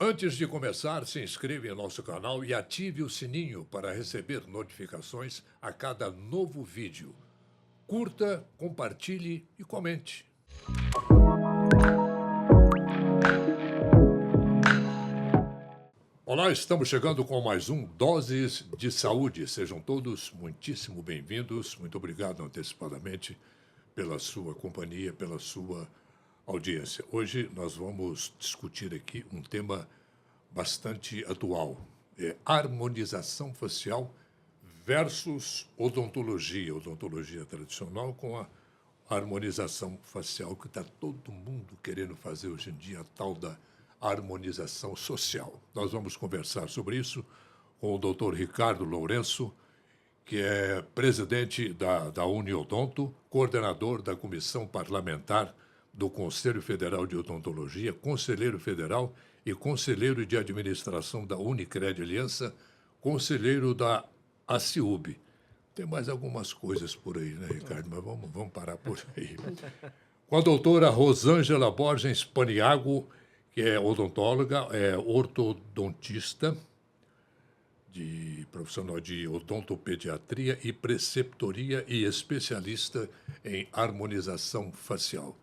Antes de começar, se inscreva em nosso canal e ative o sininho para receber notificações a cada novo vídeo. Curta, compartilhe e comente. Olá, estamos chegando com mais um Doses de Saúde. Sejam todos muitíssimo bem-vindos. Muito obrigado antecipadamente pela sua companhia, pela sua audiência. Hoje nós vamos discutir aqui um tema bastante atual. É harmonização facial versus odontologia. Odontologia tradicional com a harmonização facial que está todo mundo querendo fazer hoje em dia, a tal da harmonização social. Nós vamos conversar sobre isso com o Dr. Ricardo Lourenço, que é presidente da Uniodonto, coordenador da Comissão Parlamentar do Conselho Federal de Odontologia, conselheiro federal e conselheiro de administração da Unicred Aliança, conselheiro da ACIUB. Tem mais algumas coisas por aí, né, Ricardo? Mas vamos parar por aí. Com a doutora Rosângela Borges Paniago, que é odontóloga, é ortodontista, profissional de odontopediatria e preceptoria e especialista em harmonização facial.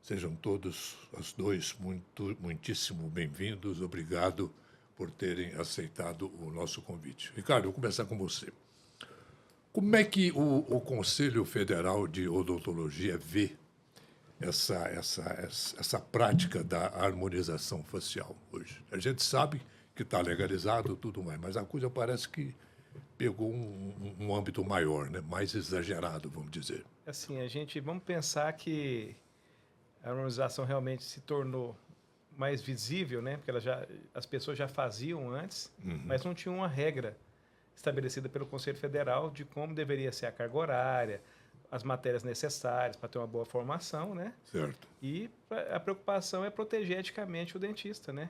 Sejam todos os dois muitíssimo bem-vindos. Obrigado por terem aceitado o nosso convite. Ricardo, eu vou começar com você. Como é que o Conselho Federal de Odontologia vê essa prática da harmonização facial hoje? A gente sabe que está legalizado e tudo mais, mas a coisa parece que pegou um âmbito maior, né? Mais exagerado, vamos dizer. Assim, vamos pensar que a harmonização realmente se tornou mais visível, né? Porque as pessoas já faziam antes, mas não tinha uma regra estabelecida pelo Conselho Federal de como deveria ser a carga horária, as matérias necessárias para ter uma boa formação, né? Certo. E a preocupação é proteger eticamente o dentista, né?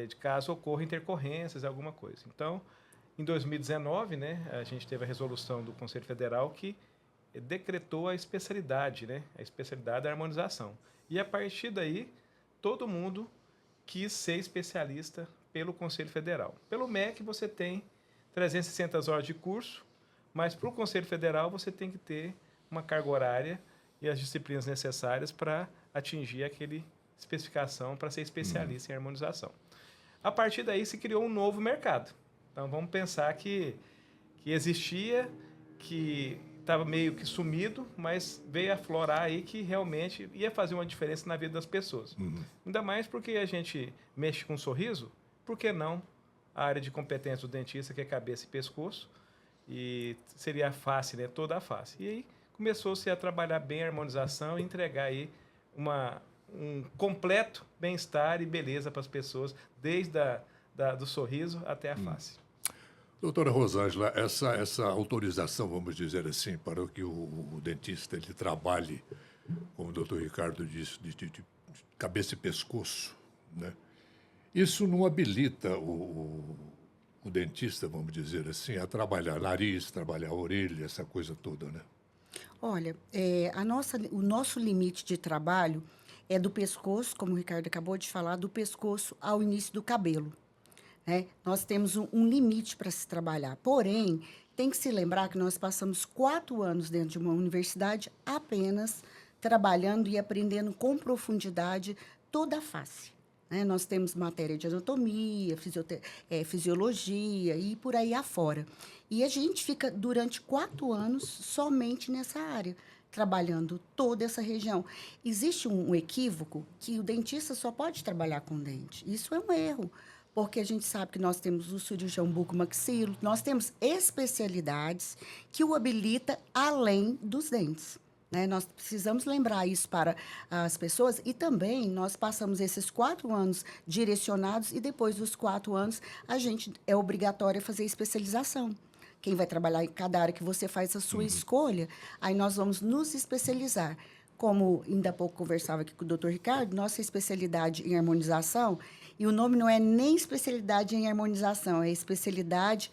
De caso ocorra intercorrências, alguma coisa. Então, em 2019, né, a gente teve a resolução do Conselho Federal que decretou a especialidade, né? A especialidade da harmonização. E a partir daí, todo mundo quis ser especialista pelo Conselho Federal. Pelo MEC, você tem 360 horas de curso, mas para o Conselho Federal você tem que ter uma carga horária e as disciplinas necessárias para atingir aquele especificação para ser especialista em harmonização. A partir daí se criou um novo mercado. Então vamos pensar que existia, que estava meio que sumido, mas veio aflorar aí que realmente ia fazer uma diferença na vida das pessoas. Ainda mais porque a gente mexe com um sorriso, por que não a área de competência do dentista, que é cabeça e pescoço, e seria a face, né? Toda a face. E aí começou-se a trabalhar bem a harmonização e entregar aí um completo bem-estar e beleza para as pessoas, desde do sorriso até a face. Doutora Rosângela, essa autorização, vamos dizer assim, para que o dentista ele trabalhe, como o doutor Ricardo disse, de cabeça e pescoço, né? Isso não habilita o dentista, vamos dizer assim, a trabalhar nariz, trabalhar orelha, essa coisa toda, né? Olha, o nosso limite de trabalho é do pescoço, como o Ricardo acabou de falar, do pescoço ao início do cabelo, né? Nós temos um limite para se trabalhar. Porém, tem que se lembrar que nós passamos 4 anos dentro de uma universidade apenas trabalhando e aprendendo com profundidade toda a face, né? Nós temos matéria de anatomia, fisiologia e por aí afora. E a gente fica durante 4 anos somente nessa área, trabalhando toda essa região. Existe um equívoco que o dentista só pode trabalhar com dente. Isso é um erro, porque a gente sabe que nós temos o cirurgião bucomaxilo, nós temos especialidades que o habilita além dos dentes, né? Nós precisamos lembrar isso para as pessoas e também nós passamos esses 4 anos direcionados e depois dos 4 anos a gente é obrigatório fazer especialização. Quem vai trabalhar em cada área que você faz a sua escolha, aí nós vamos nos especializar. Como ainda há pouco conversava aqui com o doutor Ricardo, nossa especialidade em harmonização, e o nome não é nem especialidade em harmonização, é especialidade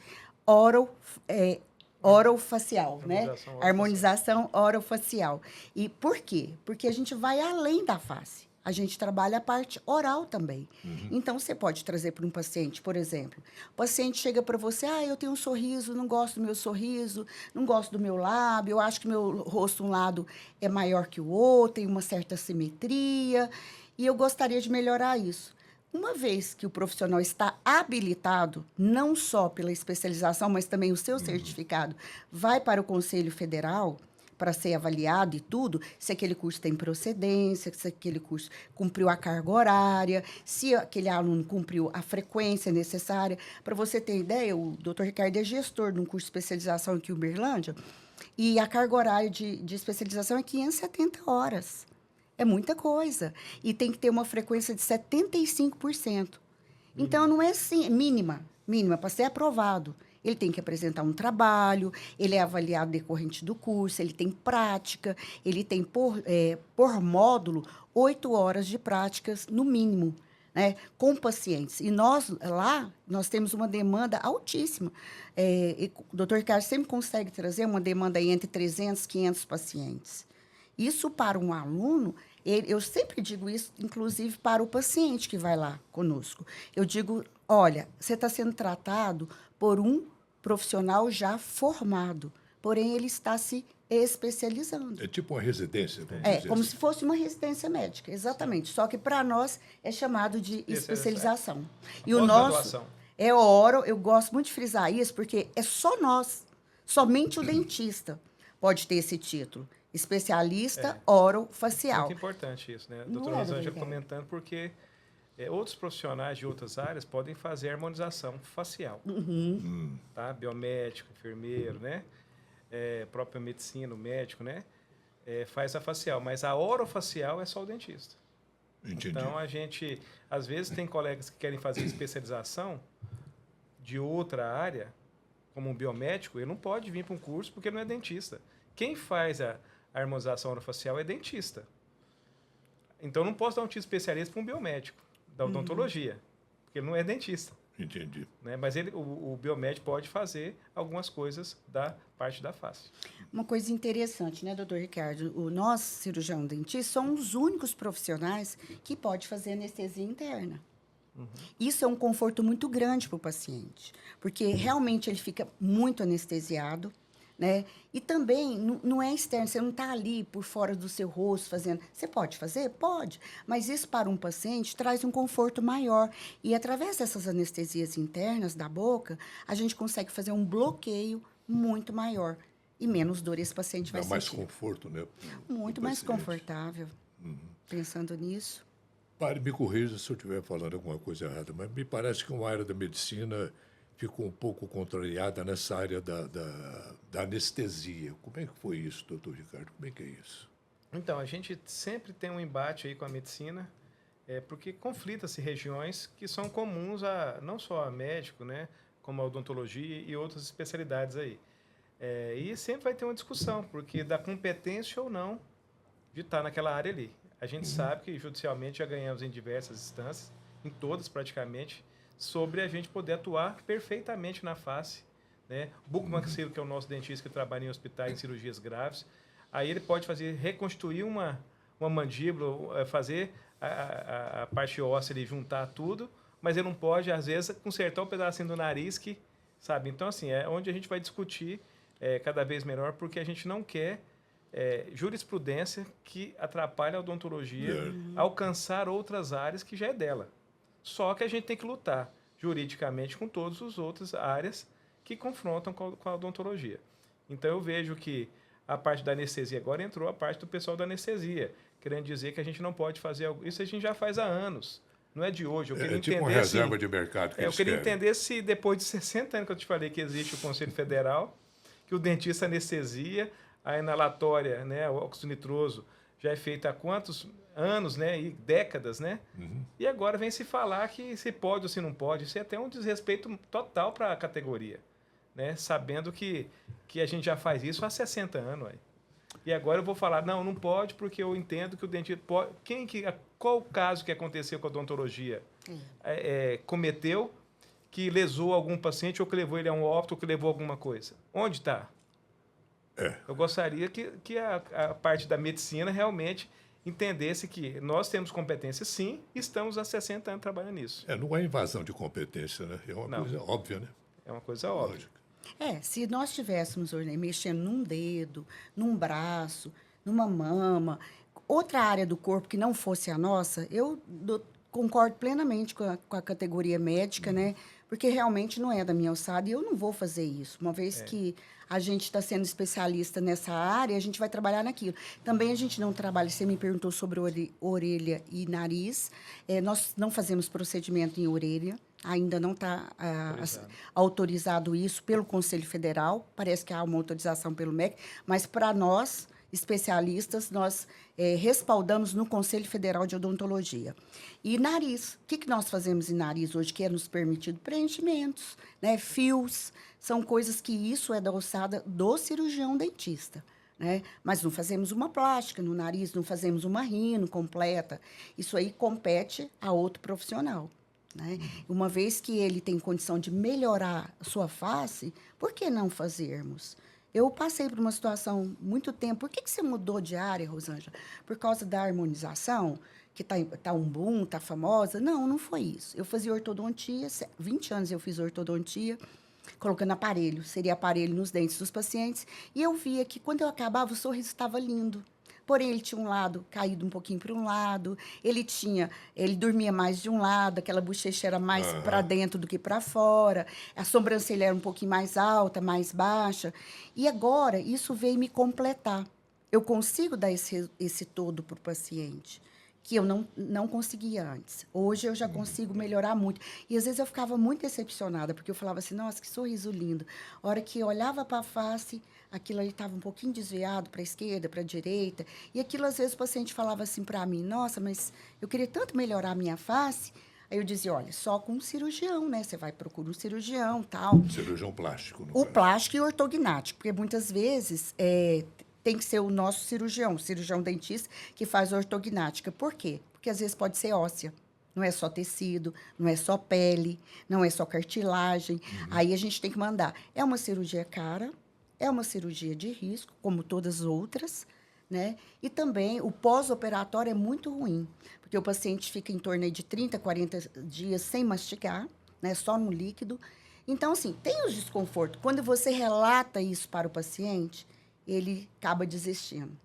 orofacial, né? Harmonização orofacial. E por quê? Porque a gente vai além da face. a gente trabalha a parte oral também. Então, você pode trazer para um paciente, por exemplo, o paciente chega para você, eu tenho um sorriso, não gosto do meu sorriso, não gosto do meu lábio, eu acho que meu rosto, um lado é maior que o outro, tem uma certa simetria, e eu gostaria de melhorar isso. Uma vez que o profissional está habilitado, não só pela especialização, mas também o seu certificado, vai para o Conselho Federal para ser avaliado e tudo, se aquele curso tem procedência, se aquele curso cumpriu a carga horária, se aquele aluno cumpriu a frequência necessária. Para você ter ideia, o doutor Ricardo é gestor de um curso de especialização aqui em Uberlândia, e a carga horária de especialização é 570 horas. É muita coisa. E tem que ter uma frequência de 75%. Então, não é assim, mínima, para ser aprovado. Ele tem que apresentar um trabalho, ele é avaliado decorrente do curso, ele tem prática, ele tem, por módulo, 8 horas de práticas, no mínimo, né, com pacientes. E nós temos uma demanda altíssima. O doutor Ricardo sempre consegue trazer uma demanda aí entre 300 e 500 pacientes. Isso, para um aluno, eu sempre digo isso, inclusive, para o paciente que vai lá conosco. Eu digo, olha, você está sendo tratado por um profissional já formado, porém, ele está se especializando. É tipo uma residência, vamos dizer Como assim. se fosse uma residência médica, exatamente. Só que, para nós, é chamado de especialização. E o nosso é oro, eu gosto muito de frisar isso, porque é só nós, somente o dentista pode ter esse título. Especialista orofacial. Muito importante isso, né? A doutora Rosângela comentando, porque outros profissionais de outras áreas podem fazer harmonização facial. Tá? Biomédico, enfermeiro, né? Própria medicina, o médico, né? Faz a facial, mas a orofacial é só o dentista. Entendi. Então, a gente, às vezes, tem colegas que querem fazer especialização de outra área, como um biomédico, ele não pode vir para um curso porque ele não é dentista. Quem faz a harmonização orofacial é dentista. Então, não posso dar um título especialista para um biomédico da odontologia, porque ele não é dentista. Entendi. Né? Mas o biomédico pode fazer algumas coisas da parte da face. Uma coisa interessante, né, doutor Ricardo? Nós, cirurgião dentista, somos os únicos profissionais que pode fazer anestesia interna. Isso é um conforto muito grande para o paciente, porque realmente ele fica muito anestesiado, né? E também não é externo, você não está ali por fora do seu rosto fazendo. Você pode fazer? Pode. Mas isso para um paciente traz um conforto maior. E através dessas anestesias internas da boca, a gente consegue fazer um bloqueio muito maior. E menos dor esse paciente vai sentir. Dá mais conforto, né? Muito mais confortável. Pensando nisso. Pare, me corrija se eu estiver falando alguma coisa errada, mas me parece que uma área da medicina ficou um pouco contrariada nessa área da anestesia. Como é que foi isso, doutor Ricardo? Como é que é isso? Então, a gente sempre tem um embate aí com a medicina, porque conflita-se regiões que são comuns não só a médico, né, como a odontologia e outras especialidades aí. E sempre vai ter uma discussão, porque da competência ou não de estar naquela área ali. A gente sabe que judicialmente já ganhamos em diversas instâncias, em todas praticamente, sobre a gente poder atuar perfeitamente na face, né? Bucomaxilo, que é o nosso dentista que trabalha em hospitais em cirurgias graves, aí ele pode reconstruir uma mandíbula, fazer a parte óssea ali, juntar tudo, mas ele não pode, às vezes, consertar um pedacinho do nariz sabe? Então, assim, é onde a gente vai discutir cada vez melhor, porque a gente não quer jurisprudência que atrapalhe a odontologia alcançar outras áreas que já é dela. Só que a gente tem que lutar juridicamente com todas as outras áreas que confrontam com a odontologia. Então, eu vejo que a parte da anestesia agora entrou a parte do pessoal da anestesia, querendo dizer que a gente não pode fazer algo. Isso a gente já faz há anos, não é de hoje. Eu queria tipo uma reserva de mercado que eu queria entender se depois de 60 anos que eu te falei que existe o Conselho Federal, que o dentista anestesia, a inalatória, né, o óxido nitroso, já é feita há quantos anos, né, e décadas, né? E agora vem se falar que se pode ou se não pode. Isso é até um desrespeito total para a categoria, né? Sabendo que a gente já faz isso há 60 anos. Ué. E agora eu vou falar, não pode porque eu entendo que o dentista pode... Qual o caso que aconteceu com a odontologia? Cometeu que lesou algum paciente ou que levou ele a um óbito ou que levou alguma coisa? Onde está? Eu gostaria que a parte da medicina realmente entendesse que nós temos competência sim, e estamos há 60 anos trabalhando nisso. Não é invasão de competência, né? É uma Não. coisa óbvia, né? É uma coisa óbvia. Lógico. Se nós estivéssemos hoje, né, mexendo num dedo, num braço, numa mama, outra área do corpo que não fosse a nossa, concordo plenamente com a categoria médica, né? Porque realmente não é da minha alçada e eu não vou fazer isso. Uma vez que a gente está sendo especialista nessa área, a gente vai trabalhar naquilo. Também a gente não trabalha, você me perguntou sobre orelha e nariz, nós não fazemos procedimento em orelha, ainda não está autorizado isso pelo Conselho Federal, parece que há uma autorização pelo MEC, mas para nós, especialistas, nós respaldamos no Conselho Federal de Odontologia. E nariz, o que nós fazemos em nariz hoje, que é nos permitido? Preenchimentos, né? Fios, são coisas que isso é da alçada do cirurgião dentista. Né? Mas não fazemos uma plástica no nariz, não fazemos uma rino completa. Isso aí compete a outro profissional. Né? Uma vez que ele tem condição de melhorar a sua face, por que não fazermos? Eu passei por uma situação muito tempo. Por que você mudou de área, Rosângela? Por causa da harmonização, que tá um boom, tá famosa? Não, não foi isso. Eu fazia ortodontia, 20 anos eu fiz ortodontia, colocando aparelho, seria aparelho nos dentes dos pacientes, e eu via que quando eu acabava, o sorriso estava lindo. Porém, ele tinha um lado caído um pouquinho para um lado, ele dormia mais de um lado, aquela bochecha era mais para dentro do que para fora, a sobrancelha era um pouquinho mais alta, mais baixa. E agora, isso veio me completar. Eu consigo dar esse todo para o paciente, que eu não conseguia antes. Hoje eu já consigo melhorar muito. E às vezes eu ficava muito decepcionada, porque eu falava assim, nossa, que sorriso lindo. A hora que eu olhava para a face, aquilo ali estava um pouquinho desviado para a esquerda, para a direita. E aquilo, às vezes, o paciente falava assim para mim, nossa, mas eu queria tanto melhorar a minha face. Aí eu dizia, olha, só com um cirurgião, né? Você vai procurar um cirurgião, tal. Cirurgião plástico, no O caso. plástico e ortognático, porque muitas vezes tem que ser o nosso cirurgião dentista, que faz a ortognática. Por quê? Porque às vezes pode ser óssea. Não é só tecido, não é só pele, não é só cartilagem. Aí a gente tem que mandar. É uma cirurgia cara, é uma cirurgia de risco, como todas as outras, né? E também o pós-operatório é muito ruim, porque o paciente fica em torno aí de 30, 40 dias sem mastigar, né? Só no líquido. Então, assim, tem os desconfortos. Quando você relata isso para o paciente, ele acaba desistindo.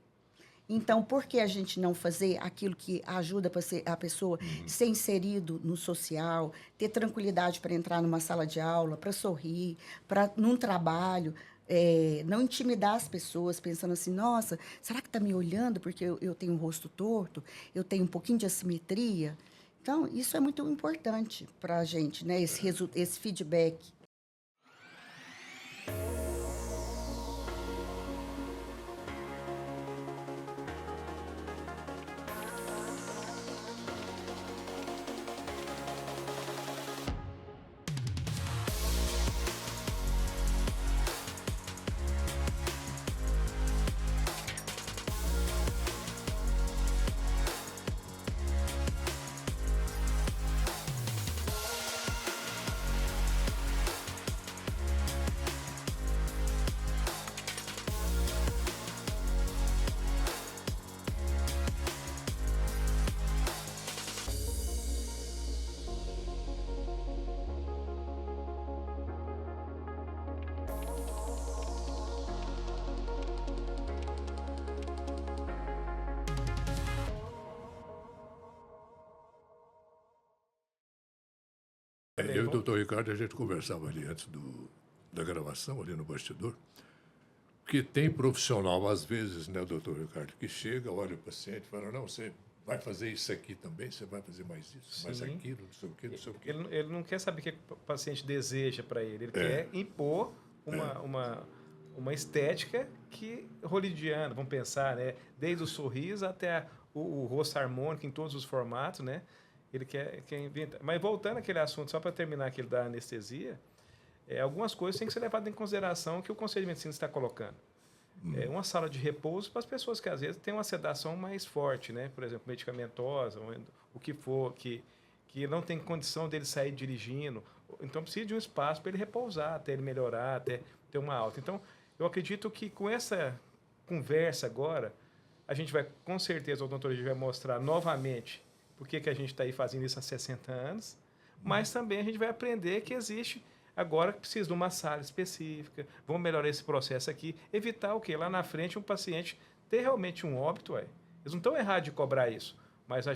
Então, por que a gente não fazer aquilo que ajuda a pessoa ser inserido no social, ter tranquilidade para entrar numa sala de aula, para sorrir, para num trabalho, não intimidar as pessoas, pensando assim, nossa, será que está me olhando porque eu tenho um rosto torto, eu tenho um pouquinho de assimetria? Então, isso é muito importante para a gente, né? Esse feedback. Eu e o doutor Ricardo, a gente conversava ali antes da gravação, ali no bastidor, que tem profissional, às vezes, né, doutor Ricardo, que chega, olha o paciente e fala, não, você vai fazer isso aqui também, você vai fazer mais isso, mais aquilo, não sei o quê, não sei o quê. Ele não quer saber o que o paciente deseja para ele, ele quer impor uma estética que hollywoodiana, vamos pensar, né? Desde o sorriso até o rosto harmônico em todos os formatos, né? Ele quer inventar. Mas voltando àquele assunto, só para terminar aquele da anestesia, algumas coisas têm que ser levadas em consideração que o Conselho de Medicina está colocando. Uma sala de repouso para as pessoas que às vezes têm uma sedação mais forte, né? Por exemplo, medicamentosa, o que for, que não tem condição dele sair dirigindo. Então precisa de um espaço para ele repousar, até ele melhorar, até ter uma alta. Então, eu acredito que com essa conversa agora, A gente vai, com certeza, a odontologia vai mostrar novamente por que a gente está aí fazendo isso há 60 anos, mas também a gente vai aprender que existe agora que precisa de uma sala específica, vamos melhorar esse processo aqui, evitar o quê? Lá na frente um paciente ter realmente um óbito, ué. Eles não estão errados de cobrar isso, mas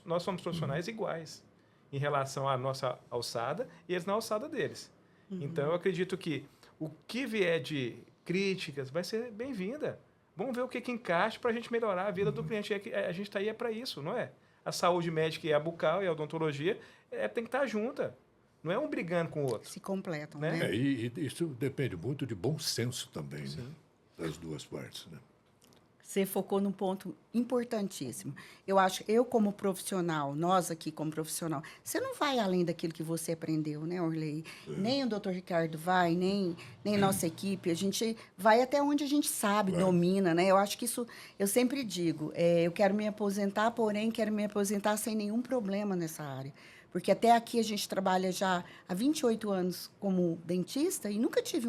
nós somos profissionais iguais em relação à nossa alçada e eles na alçada deles. Então, eu acredito que o que vier de críticas vai ser bem-vinda. Vamos ver o que encaixa para a gente melhorar a vida do cliente. A gente está aí para isso, não é? A saúde médica e a bucal e a odontologia tem que estar junta. Não é um brigando com o outro. Se completam, Né? né? E isso depende muito de bom senso também, né? Das duas partes, né? Você focou num ponto importantíssimo. Eu acho, eu como profissional, nós aqui como profissional, você não vai além daquilo que você aprendeu, né, Orley? Nem o doutor Ricardo vai, nem nossa equipe. A gente vai até onde a gente sabe, domina, né? Eu acho que isso, eu sempre digo, eu quero me aposentar, porém quero me aposentar sem nenhum problema nessa área. Porque até aqui a gente trabalha já há 28 anos como dentista e nunca tive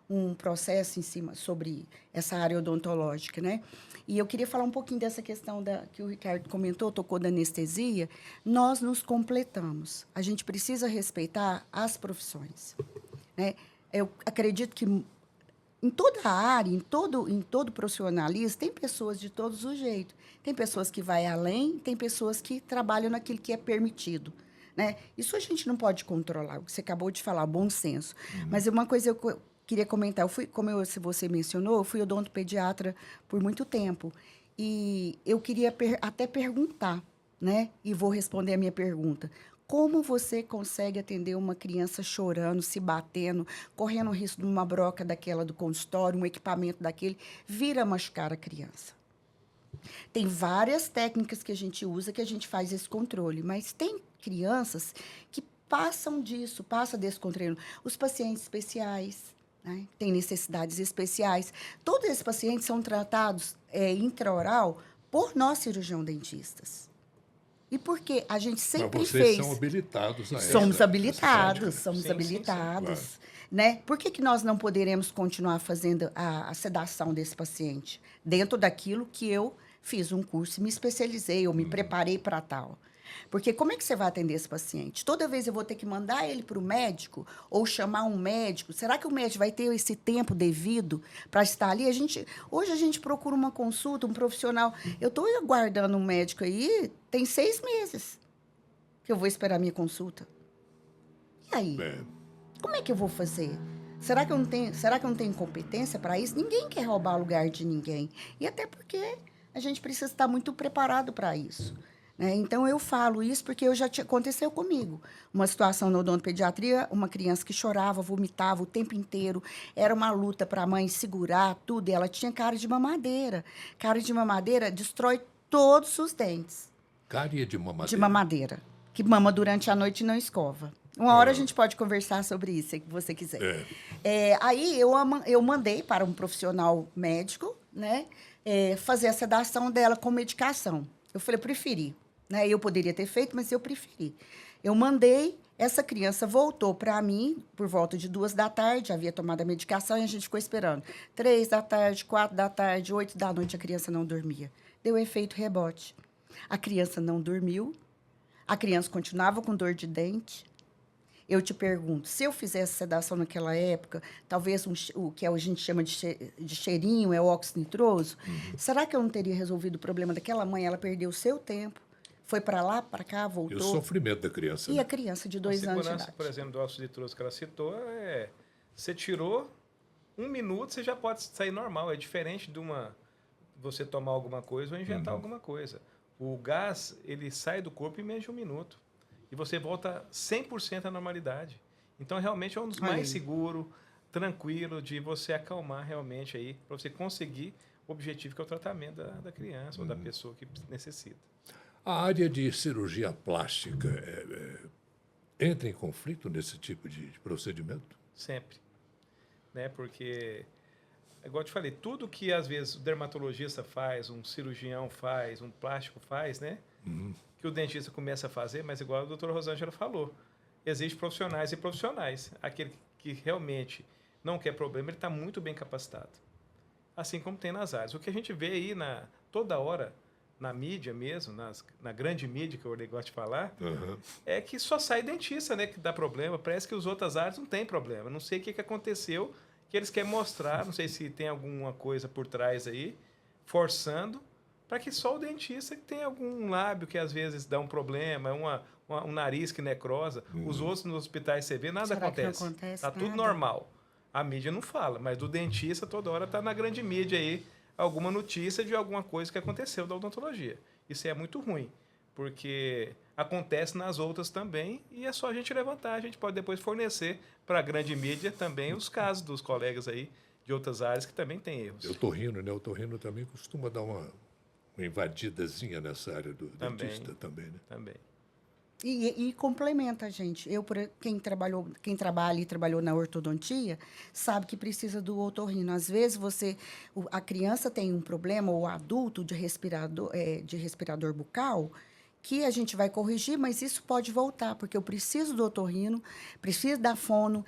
um processo em cima sobre essa área odontológica, né? E eu queria falar um pouquinho dessa questão que o Ricardo comentou, tocou da anestesia. Nós nos completamos. A gente precisa respeitar as profissões, né? Eu acredito que em toda a área, em todo profissionalismo, tem pessoas de todos os jeitos. Tem pessoas que vão além, tem pessoas que trabalham naquilo que é permitido. Né? Isso a gente não pode controlar, o que você acabou de falar, bom senso. Mas uma coisa eu queria comentar, se você mencionou, eu fui odontopediatra por muito tempo. E eu queria até perguntar, né? E vou responder a minha pergunta. Como você consegue atender uma criança chorando, se batendo, correndo o risco de uma broca daquela do consultório, um equipamento daquele, vir a machucar a criança? Tem várias técnicas que a gente usa que a gente faz esse controle, mas tem crianças que passam desse controle. Os pacientes especiais, né, têm necessidades especiais. Todos esses pacientes são tratados intraoral por nós cirurgião dentistas. E por quê? A gente sempre Mas vocês fez. são habilitados a Somos essa habilitados, prática. somos Sim, habilitados. sim, Né? Por que nós não poderemos continuar fazendo a sedação desse paciente? Dentro daquilo que eu fiz um curso, me especializei, eu me preparei para tal. Porque como é que você vai atender esse paciente? Toda vez eu vou ter que mandar ele para o médico ou chamar um médico. Será que o médico vai ter esse tempo devido para estar ali? Hoje a gente procura uma consulta, um profissional. Eu estou aguardando um médico aí, tem 6 meses que eu vou esperar a minha consulta. E aí? Como é que eu vou fazer? Será que eu não tenho competência para isso? Ninguém quer roubar o lugar de ninguém. E até porque a gente precisa estar muito preparado para isso. Né? Então, eu falo isso porque aconteceu comigo. Uma situação na odontopediatria, uma criança que chorava, vomitava o tempo inteiro. Era uma luta para a mãe segurar tudo. E ela tinha cárie de mamadeira. Cárie de mamadeira destrói todos os dentes. Cárie de mamadeira. De mamadeira. Que mama durante a noite e não escova. Uma hora a gente pode conversar sobre isso, se você quiser. Aí eu mandei para um profissional médico, né, fazer a sedação dela com medicação. Eu falei, preferi. Né? Eu poderia ter feito, mas eu preferi. Eu mandei, essa criança voltou para mim por volta de 2h, havia tomado a medicação e a gente ficou esperando. 3h, 4h, 8h, a criança não dormia. Deu efeito rebote. A criança não dormiu, a criança continuava com dor de dente. Eu te pergunto, se eu fizesse sedação naquela época, talvez o que a gente chama de cheirinho, é o óxido nitroso, será que eu não teria resolvido o problema daquela mãe? Ela perdeu o seu tempo, foi para lá, para cá, voltou. E o sofrimento da criança. E a criança de 2 anos de idade. A segurança, por exemplo, do óxido nitroso que ela citou, você tirou 1 minuto, você já pode sair normal. É diferente de você tomar alguma coisa ou injetar alguma coisa. O gás, ele sai do corpo em menos de 1 minuto. E você volta 100% à normalidade. Então, realmente, é um dos mais seguros, tranquilo, de você acalmar realmente aí, para você conseguir o objetivo que é o tratamento da criança ou da pessoa que necessita. A área de cirurgia plástica entra em conflito nesse tipo de procedimento? Sempre. Né? Porque, igual eu te falei, tudo que, às vezes, o dermatologista faz, um cirurgião faz, um plástico faz, né? Que o dentista começa a fazer, mas igual a doutora Rosângela falou, existem profissionais e profissionais. Aquele que realmente não quer problema, ele está muito bem capacitado. Assim como tem nas áreas. O que a gente vê aí, toda hora na mídia mesmo, na grande mídia, que eu gosto de falar, é que só sai dentista, né, que dá problema. Parece que as outras áreas não tem problema. Não sei o que aconteceu, que eles querem mostrar, não sei se tem alguma coisa por trás aí, forçando, para que só o dentista que tem algum lábio que às vezes dá um problema, um nariz que necrosa. Os outros nos hospitais você vê, nada Será que não acontece. acontece Tá tudo nada? normal. A mídia não fala, mas do dentista toda hora tá na grande mídia aí alguma notícia de alguma coisa que aconteceu da odontologia. Isso é muito ruim, porque acontece nas outras também e é só a gente levantar. A gente pode depois fornecer para a grande mídia também os casos dos colegas aí de outras áreas que também têm erros. O otorrino, né? O otorrino também costuma dar uma invadidazinha nessa área do dentista também, né? Também. E complementa a gente. Quem trabalha e trabalhou na ortodontia sabe que precisa do otorrino. Às vezes a criança tem um problema, ou o adulto de respirador bucal, que a gente vai corrigir, mas isso pode voltar, porque eu preciso do otorrino, preciso da fono.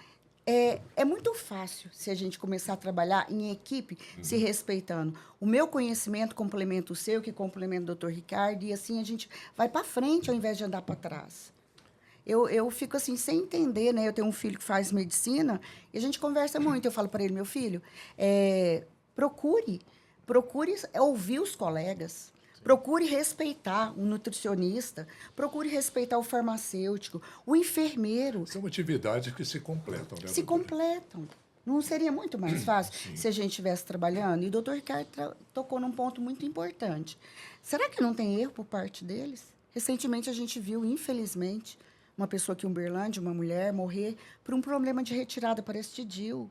É muito fácil se a gente começar a trabalhar em equipe, se respeitando. O meu conhecimento complementa o seu, que complementa o Dr. Ricardo, e assim a gente vai para frente ao invés de andar para trás. Eu fico assim, sem entender, né? Eu tenho um filho que faz medicina e a gente conversa muito. Eu falo para ele, meu filho, procure ouvir os colegas. Procure respeitar o nutricionista, procure respeitar o farmacêutico, o enfermeiro. São atividades que se completam, né? Se completam. Não seria muito mais fácil se a gente estivesse trabalhando? E o doutor Ricardo tocou num ponto muito importante. Será que não tem erro por parte deles? Recentemente a gente viu, infelizmente, uma pessoa aqui em Uberlândia, uma mulher, morrer por um problema de retirada para Prestidil.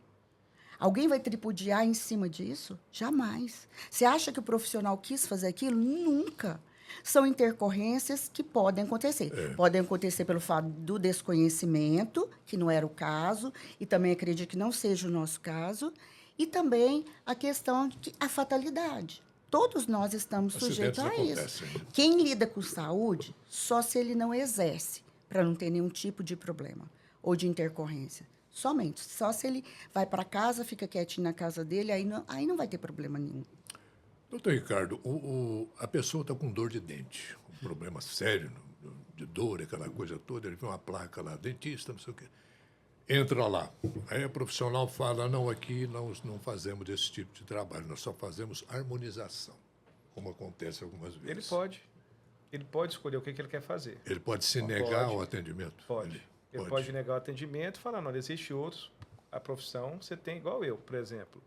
Alguém vai tripudiar em cima disso? Jamais. Você acha que o profissional quis fazer aquilo? Nunca. São intercorrências que podem acontecer. Podem acontecer pelo fato do desconhecimento, que não era o caso, e também acredito que não seja o nosso caso, e também a questão de a fatalidade. Todos nós estamos sujeitos a isso. Quem lida com saúde, só se ele não exerce, para não ter nenhum tipo de problema ou de intercorrência. Somente. Só se ele vai para casa, fica quietinho na casa dele, aí não vai ter problema nenhum. Doutor Ricardo, a pessoa está com dor de dente, um problema sério, de dor, aquela coisa toda, ele vê uma placa lá, dentista, não sei o quê. Entra lá. Aí o profissional fala, não, aqui nós não fazemos esse tipo de trabalho, nós só fazemos harmonização, como acontece algumas vezes. Ele pode escolher o que ele quer fazer. Ele pode se negar ao atendimento? Pode. Ele pode negar o atendimento e falar, não, existe outros, a profissão você tem igual eu, por exemplo.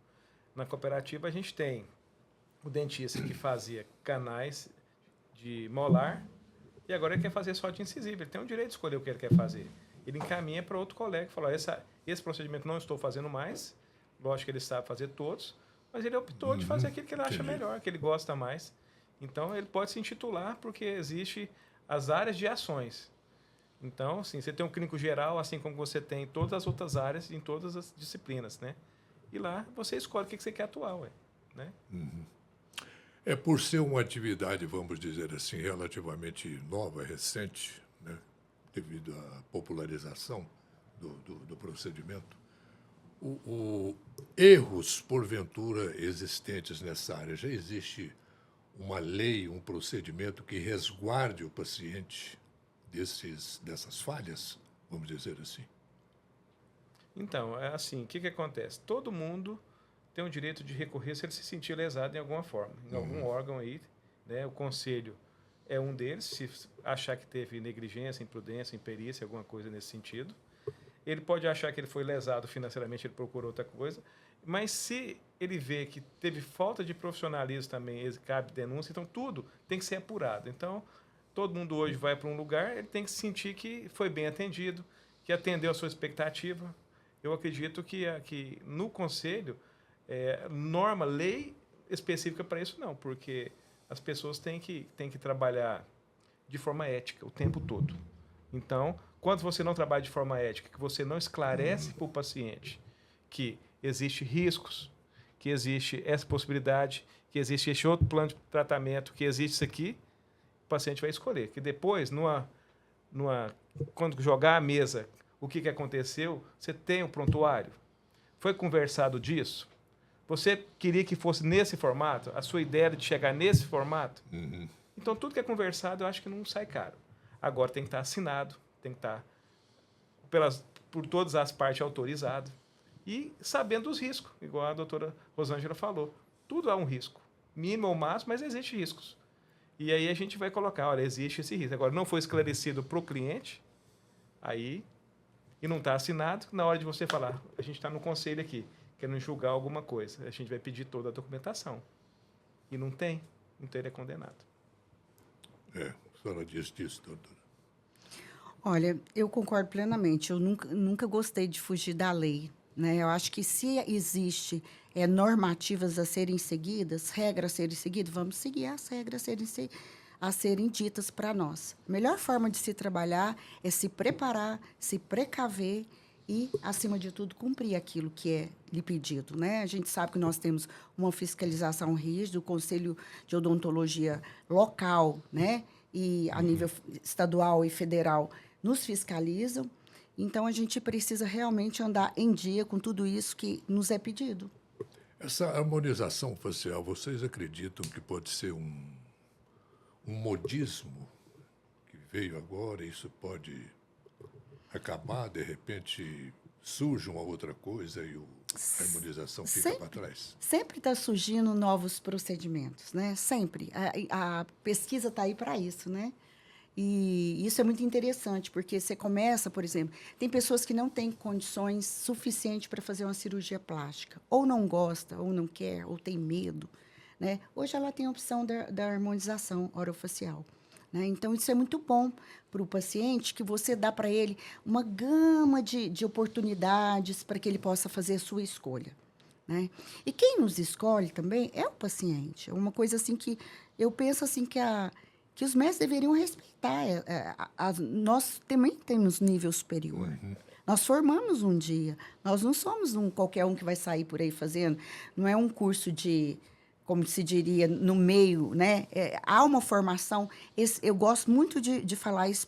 Na cooperativa a gente tem o dentista que fazia canais de molar e agora ele quer fazer só de incisivo. Ele tem o direito de escolher o que ele quer fazer. Ele encaminha para outro colega e fala, esse procedimento não estou fazendo mais, lógico que ele sabe fazer todos, mas ele optou de fazer aquilo que ele acha melhor, que ele gosta mais. Então, ele pode se intitular porque existe as áreas de ações. Então, assim, você tem um clínico geral, assim como você tem em todas as outras áreas, em todas as disciplinas, né? E lá você escolhe o que você quer atuar, né? Por ser uma atividade, vamos dizer assim, relativamente nova, recente, né? Devido à popularização do procedimento, erros, porventura, existentes nessa área, já existe uma lei, um procedimento que resguarde o paciente dessas falhas, vamos dizer assim? Então, é assim, o que acontece? Todo mundo tem o direito de recorrer se ele se sentir lesado em alguma forma, em algum órgão aí, né? O conselho é um deles, se achar que teve negligência, imprudência, imperícia, alguma coisa nesse sentido. Ele pode achar que ele foi lesado financeiramente, ele procurou outra coisa, mas se ele vê que teve falta de profissionalismo também, cabe denúncia, então tudo tem que ser apurado. Então, todo mundo hoje vai para um lugar, ele tem que sentir que foi bem atendido, que atendeu a sua expectativa. Eu acredito que no conselho, lei específica para isso não, porque as pessoas têm que trabalhar de forma ética o tempo todo. Então, quando você não trabalha de forma ética, que você não esclarece para o paciente que existem riscos, que existe essa possibilidade, que existe esse outro plano de tratamento, que existe isso aqui, o paciente vai escolher. Que depois, quando jogar à mesa o que aconteceu, você tem um prontuário. Foi conversado disso? Você queria que fosse nesse formato? A sua ideia era de chegar nesse formato? Uhum. Então, tudo que é conversado, eu acho que não sai caro. Agora, tem que estar assinado, tem que estar por todas as partes autorizado. E sabendo os riscos, igual a doutora Rosângela falou. Tudo há um risco. Mínimo ou máximo, mas existe riscos. E aí a gente vai colocar, olha, existe esse risco. Agora, não foi esclarecido para o cliente, aí, e não está assinado, na hora de você falar, a gente está no conselho aqui, querendo julgar alguma coisa, a gente vai pedir toda a documentação. E não tem, então ele é condenado. A senhora diz disso, doutora. Olha, eu concordo plenamente. Eu nunca gostei de fugir da lei, né? Eu acho que se existe normativas a serem seguidas, regras a serem seguidas, vamos seguir as regras a serem ditas para nós. A melhor forma de se trabalhar é se preparar, se precaver e, acima de tudo, cumprir aquilo que é lhe pedido, né? A gente sabe que nós temos uma fiscalização rígida, o Conselho de Odontologia local, né? E a nível estadual e federal nos fiscalizam. Então, a gente precisa realmente andar em dia com tudo isso que nos é pedido. Essa harmonização facial, vocês acreditam que pode ser um modismo que veio agora, isso pode acabar, de repente surge uma outra coisa e a harmonização fica para trás? Sempre está surgindo novos procedimentos, né? Sempre. A pesquisa está aí para isso, né? E isso é muito interessante, porque você começa, por exemplo, tem pessoas que não têm condições suficientes para fazer uma cirurgia plástica, ou não gosta, ou não quer, ou tem medo, né? Hoje ela tem a opção da harmonização orofacial, né? Então, isso é muito bom para o paciente, que você dá para ele uma gama de oportunidades para que ele possa fazer a sua escolha, né? E quem nos escolhe também é o paciente. É uma coisa assim que eu penso assim que os mestres deveriam respeitar. Nós também temos nível superior. Uhum. Nós formamos um dia. Nós não somos qualquer um que vai sair por aí fazendo. Não é um curso de, como se diria, no meio, né? Há uma formação. Eu gosto muito de falar isso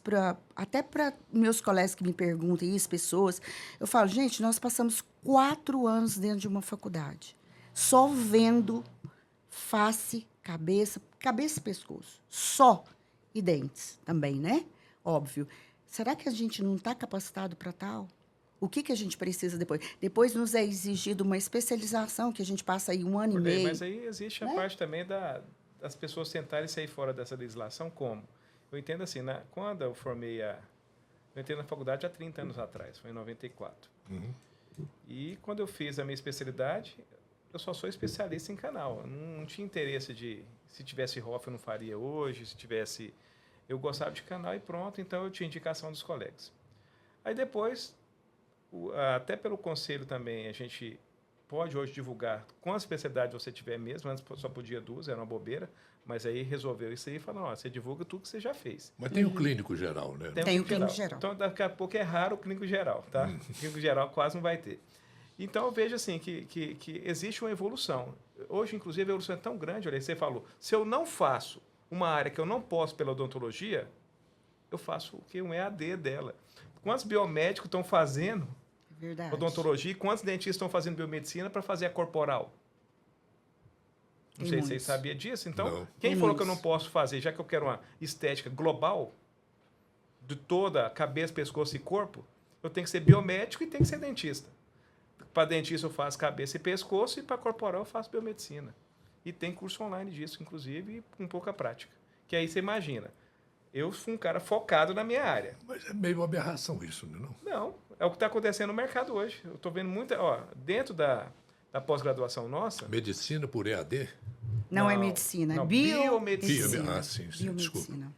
até para meus colegas que me perguntam isso, pessoas. Eu falo, gente, nós passamos 4 anos dentro de uma faculdade, só vendo face, cabeça e pescoço. Só. E dentes também, né? Óbvio. Será que a gente não está capacitado para tal? O que a gente precisa depois? Depois nos é exigido uma especialização, que a gente passa aí 1 ano e meio. Mas aí existe a parte também das pessoas tentarem sair fora dessa legislação, como? Eu entendo assim, quando eu formei eu entrei na faculdade há 30 anos atrás, foi em 94. Uhum. E quando eu fiz a minha especialidade, eu só sou especialista em canal. Eu não tinha interesse se tivesse Hoff, eu não faria hoje, se tivesse... Eu gostava de canal e pronto, então eu tinha indicação dos colegas. Aí depois, até pelo conselho também, a gente pode hoje divulgar quantas especialidades você tiver mesmo, antes só podia 2, era uma bobeira, mas aí resolveu isso aí e falou, você divulga tudo que você já fez. Mas tem o clínico geral, né? Tem o clínico geral. Então, daqui a pouco é raro o clínico geral, tá? O clínico geral quase não vai ter. Então, eu vejo assim que existe uma evolução. Hoje, inclusive, a evolução é tão grande, olha, você falou, se eu não faço uma área que eu não posso pela odontologia, eu faço o quê? Um EAD dela. Quantos biomédicos estão fazendo odontologia e quantos dentistas estão fazendo biomedicina para fazer a corporal? Não sei se vocês sabiam disso. Então, quem falou que eu não posso fazer, já que eu quero uma estética global, de toda a cabeça, pescoço e corpo, eu tenho que ser biomédico e tenho que ser dentista. Para dentista eu faço cabeça e pescoço e para corporal eu faço biomedicina. E tem curso online disso, inclusive, e com pouca prática. Que aí você imagina, eu fui um cara focado na minha área. Mas é meio uma aberração isso, não é? Não, é o que está acontecendo no mercado hoje. Eu estou vendo muita... dentro da pós-graduação nossa... Medicina por EAD? Não é medicina, é biomedicina. Sim, biomedicina. desculpa.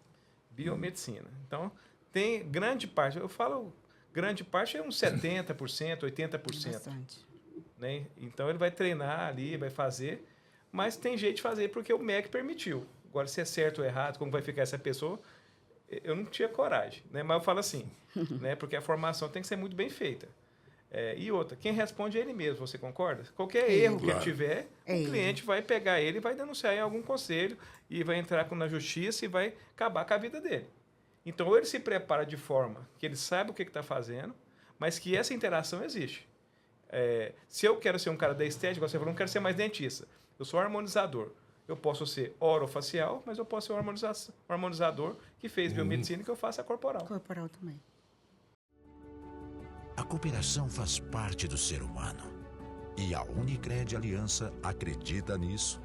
Biomedicina. Então, tem grande parte... Eu falo... Grande parte é uns 70%, 80%. Bastante. Né? Então, ele vai treinar ali, vai fazer... Mas tem jeito de fazer porque o MEC permitiu. Agora, se é certo ou errado, como vai ficar essa pessoa, eu não tinha coragem. Né? Mas eu falo assim, né? Porque a formação tem que ser muito bem feita. E outra, quem responde é ele mesmo, você concorda? Qualquer erro que ele tiver, o cliente vai pegar ele e vai denunciar em algum conselho e vai entrar na justiça e vai acabar com a vida dele. Então, ou ele se prepara de forma que ele saiba o que está fazendo, mas que essa interação existe. Se eu quero ser um cara da estética, você falou, não quero ser mais dentista. Eu sou harmonizador. Eu posso ser orofacial, mas eu posso ser um harmonizador que fez biomedicina e que eu faço a corporal. Corporal também. A cooperação faz parte do ser humano. E a Unicred Aliança acredita nisso.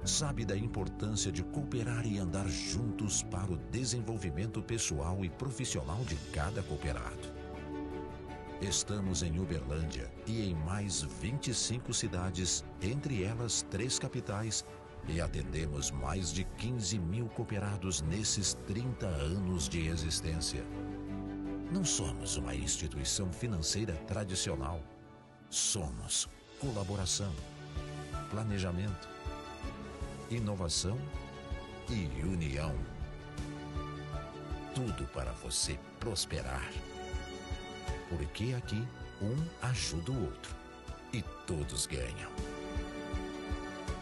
Sabe da importância de cooperar e andar juntos para o desenvolvimento pessoal e profissional de cada cooperado. Estamos em Uberlândia e em mais 25 cidades, entre elas 3 capitais, e atendemos mais de 15 mil cooperados nesses 30 anos de existência. Não somos uma instituição financeira tradicional. Somos colaboração, planejamento, inovação e união. Tudo para você prosperar. Porque aqui, um ajuda o outro e todos ganham.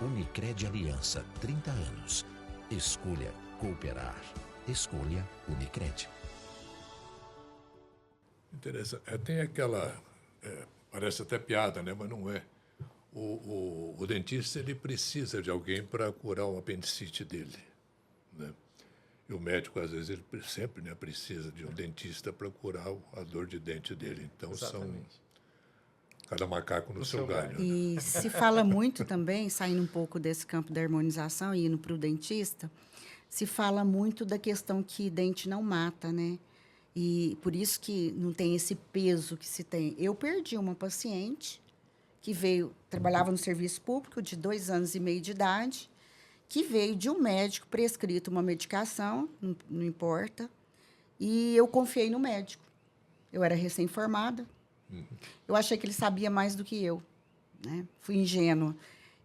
Unicred Aliança, 30 anos. Escolha cooperar. Escolha Unicred. Interessante. Tem aquela... parece até piada, né? Mas não é. O dentista ele precisa de alguém para curar o apendicite dele, né? E o médico, às vezes, ele sempre, né, precisa de um dentista para curar a dor de dente dele. Então, Exatamente. cada macaco no seu galho. Né? E se fala muito também, saindo um pouco desse campo da harmonização e indo para o dentista, se fala muito da questão que dente não mata, né? E por isso que não tem esse peso que se tem. Eu perdi uma paciente que trabalhava no serviço público, de 2 anos e meio de idade, que veio de um médico prescrito uma medicação, não importa, e eu confiei no médico. Eu era recém-formada. Eu achei que ele sabia mais do que eu, né? Fui ingênua.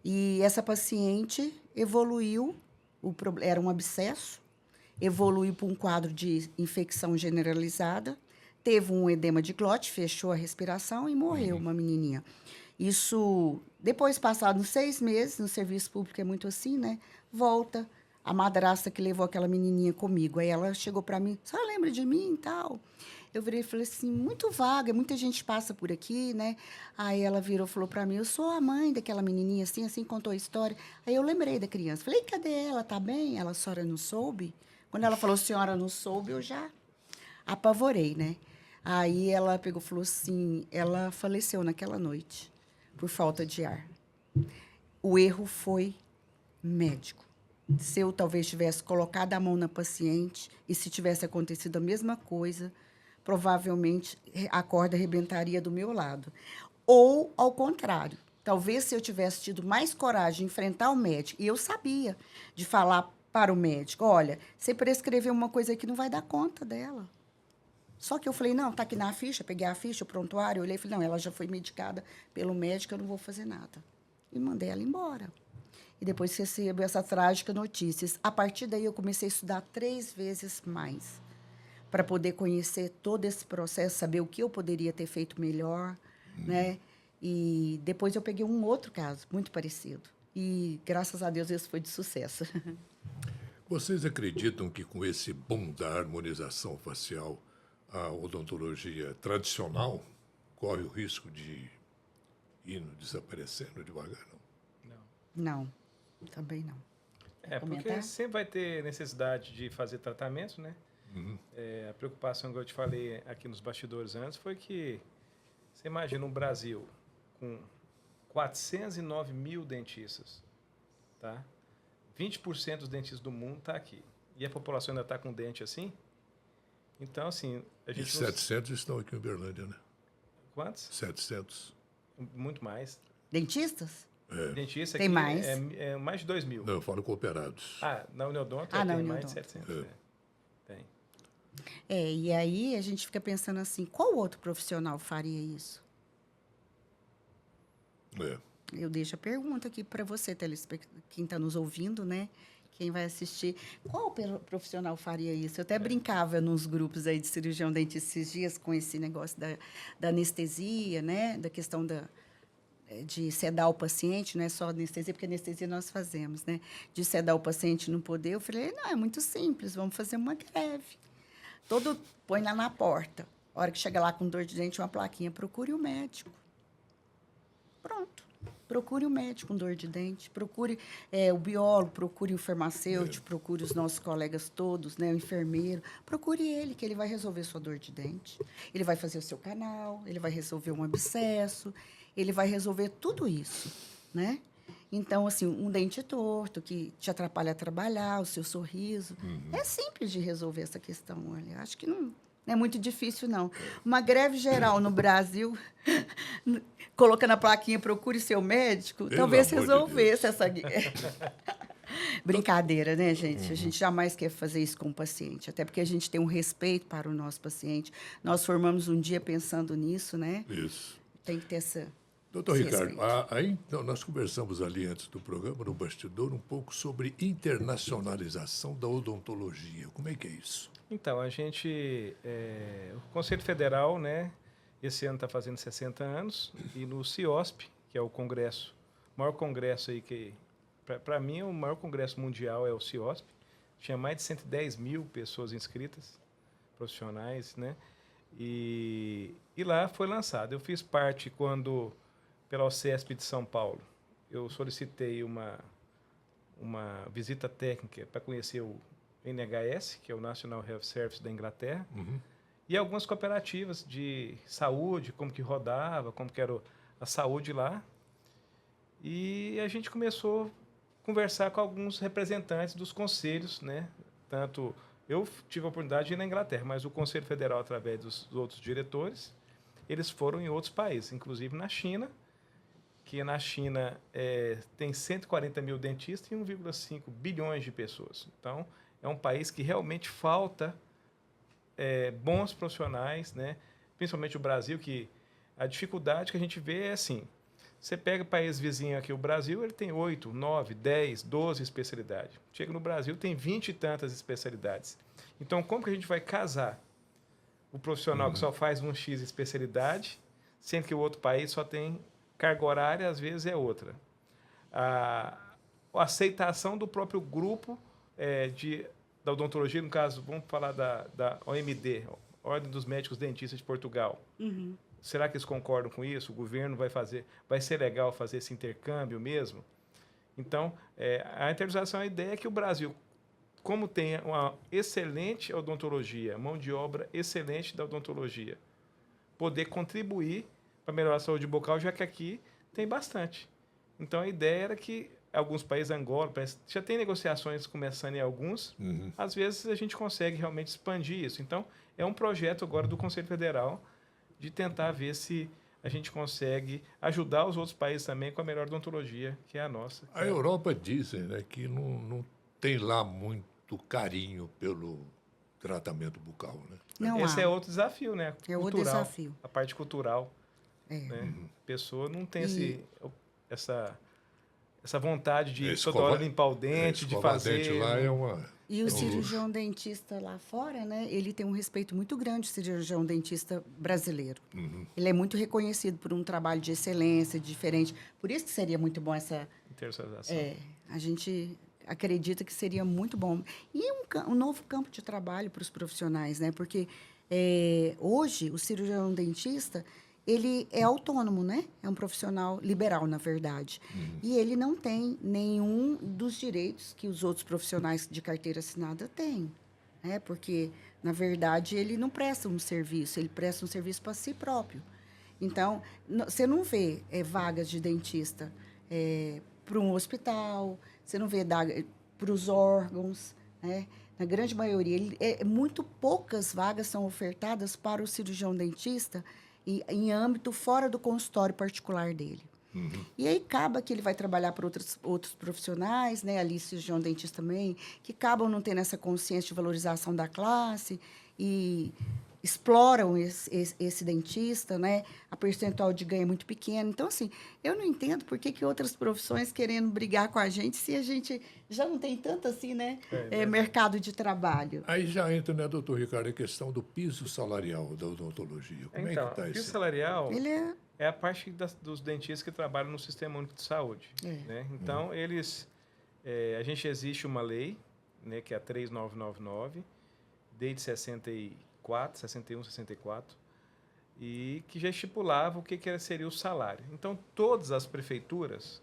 E essa paciente evoluiu, era um abscesso, evoluiu para um quadro de infecção generalizada, teve um edema de glote, fechou a respiração e morreu, uma menininha. Isso, depois, passados 6 meses, no serviço público é muito assim, né? Volta a madrasta que levou aquela menininha comigo. Aí ela chegou para mim, a senhora lembra de mim e tal? Eu virei e falei assim, muito vaga, muita gente passa por aqui, né? Aí ela virou e falou para mim, eu sou a mãe daquela menininha, assim, contou a história. Aí eu lembrei da criança. Falei, cadê ela? Tá bem? Ela, a senhora não soube? Quando ela falou, senhora não soube, eu já apavorei, né? Aí ela pegou e falou assim, ela faleceu naquela noite, por falta de ar. O erro foi médico. Se eu talvez tivesse colocado a mão na paciente e se tivesse acontecido a mesma coisa, provavelmente a corda arrebentaria do meu lado. Ou, ao contrário, talvez se eu tivesse tido mais coragem de enfrentar o médico, e eu sabia de falar para o médico, olha, você prescreveu uma coisa que não vai dar conta dela. Só que eu falei, não, tá aqui na ficha, peguei a ficha, o prontuário, olhei e falei, não, ela já foi medicada pelo médico, eu não vou fazer nada. E mandei ela embora. E depois recebi essa trágica notícia. A partir daí, eu comecei a estudar 3 vezes mais, para poder conhecer todo esse processo, saber o que eu poderia ter feito melhor, né? E depois eu peguei um outro caso, muito parecido. E, graças a Deus, esse foi de sucesso. Vocês acreditam que com esse boom da harmonização facial, a odontologia tradicional corre o risco de ir desaparecendo devagar? Não, também não. Porque Comentar? sempre vai ter necessidade de fazer tratamento, né? A preocupação que eu te falei aqui nos bastidores antes foi que você imagina um Brasil com 409 mil dentistas, tá? 20% dos dentistas do mundo está aqui. E a população ainda está com dente assim? Então, assim... A gente 700 estão aqui em Uberlândia, né? Quantos? 700. Muito mais. Dentistas? Dentista Tem aqui mais? é mais de 2 mil. Não, eu falo cooperados. Na Uniodonto na tem Uniodonto. mais de 700. Tem. E aí a gente fica pensando assim, qual outro profissional faria isso? Eu deixo a pergunta aqui para você, quem está nos ouvindo, né? Quem vai assistir. Qual profissional faria isso? Eu até brincava nos grupos aí de cirurgião dentista esses dias com esse negócio da anestesia, né? Da questão de sedar o paciente, não é só anestesia, porque anestesia nós fazemos, né? De sedar o paciente não poder. Eu falei, não, é muito simples, vamos fazer uma greve. Põe lá na porta. A hora que chega lá com dor de dente, uma plaquinha, procure o médico. Pronto. Procure o médico com dor de dente, procure o biólogo, procure o farmacêutico, procure os nossos colegas todos, né, o enfermeiro. Procure ele, que ele vai resolver sua dor de dente. Ele vai fazer o seu canal, ele vai resolver um abscesso, ele vai resolver tudo isso, né? Então, assim, um dente torto que te atrapalha a trabalhar, o seu sorriso. É simples de resolver essa questão, olha. Acho que não é muito difícil, não. Uma greve geral no Brasil, colocando a plaquinha, procure seu médico, Pelo talvez amor de resolvesse Deus. essa brincadeira, né, gente? A gente jamais quer fazer isso com o paciente, até porque a gente tem um respeito para o nosso paciente. Nós formamos um dia pensando nisso, né? Isso. Tem que ter essa... Doutor esse Ricardo, respeito. aí então, nós conversamos ali antes do programa, no bastidor, um pouco sobre internacionalização da odontologia. Como é que é isso? Então, a gente... o Conselho Federal, né, esse ano está fazendo 60 anos, e no CIOSP, que é o congresso, o maior congresso aí que... Para mim, o maior congresso mundial é o CIOSP. Tinha mais de 110 mil pessoas inscritas, profissionais, né? E lá foi lançado. Eu fiz parte quando, pela OCESP de São Paulo, eu solicitei uma visita técnica para conhecer o NHS, que é o National Health Service da Inglaterra, e algumas cooperativas de saúde, como que rodava, como que era a saúde lá. E a gente começou a conversar com alguns representantes dos conselhos, né? Tanto eu tive a oportunidade de ir na Inglaterra, mas o Conselho Federal, através dos outros diretores, eles foram em outros países, inclusive na China, que na China tem 140 mil dentistas e 1,5 bilhões de pessoas. Então, é um país que realmente falta bons profissionais, né? Principalmente o Brasil, que a dificuldade que a gente vê é assim, você pega o país vizinho aqui, o Brasil, ele tem 8, 9, 10, 12 especialidades. Chega no Brasil, tem 20 e tantas especialidades. Então, como que a gente vai casar o profissional que só faz um X especialidade, sendo que o outro país só tem carga horária, às vezes é outra? A aceitação do próprio grupo da odontologia, no caso, vamos falar da OMD, Ordem dos Médicos Dentistas de Portugal. Será que eles concordam com isso? O governo vai ser legal fazer esse intercâmbio mesmo? Então, a internalização, a ideia é que o Brasil, como tem uma excelente odontologia, mão de obra excelente da odontologia, poder contribuir para melhorar a saúde bucal, já que aqui tem bastante. Então, a ideia era que alguns países, Angola, já tem negociações começando em alguns, às vezes a gente consegue realmente expandir isso. Então, é um projeto agora do Conselho Federal de tentar ver se a gente consegue ajudar os outros países também com a melhor odontologia, que é a nossa. A Europa dizem, né, que não tem lá muito carinho pelo tratamento bucal, né? Não Esse há. é outro desafio, né? É outro Cultural, desafio. a parte cultural. Né? A pessoa não tem essa vontade de toda hora limpar o dente, de fazer... dente lá é uma... E o cirurgião dentista lá fora, né? Ele tem um respeito muito grande, o cirurgião dentista brasileiro. Ele é muito reconhecido por um trabalho de excelência, diferente. Por isso que seria muito bom essa... Internacionalização. A gente acredita que seria muito bom. E um novo campo de trabalho para os profissionais, né? Porque hoje o cirurgião dentista ele é autônomo, né? É um profissional liberal, na verdade. E ele não tem nenhum dos direitos que os outros profissionais de carteira assinada têm. Né? Porque, na verdade, ele não presta um serviço, ele presta um serviço para si próprio. Então, você não vê vagas de dentista para um hospital, você não vê para os órgãos, né? Na grande maioria, muito poucas vagas são ofertadas para o cirurgião dentista em âmbito fora do consultório particular dele. E aí acaba que ele vai trabalhar para outros profissionais, né? Ali, cirurgião dentista também, que acabam não tendo essa consciência de valorização da classe e exploram esse dentista, né? A percentual de ganho é muito pequena. Então, assim, eu não entendo por que outras profissões querendo brigar com a gente se a gente já não tem tanto assim, né? Mercado de trabalho. Aí já entra, né, doutor Ricardo, a questão do piso salarial da odontologia. Como Então, é que está o piso isso? salarial Ele é a parte dos dentistas que trabalham no Sistema Único de Saúde. Né? Então, a gente existe uma lei, né, que é a 3999, desde 61, 64, e que já estipulava o que seria o salário. Então, todas as prefeituras,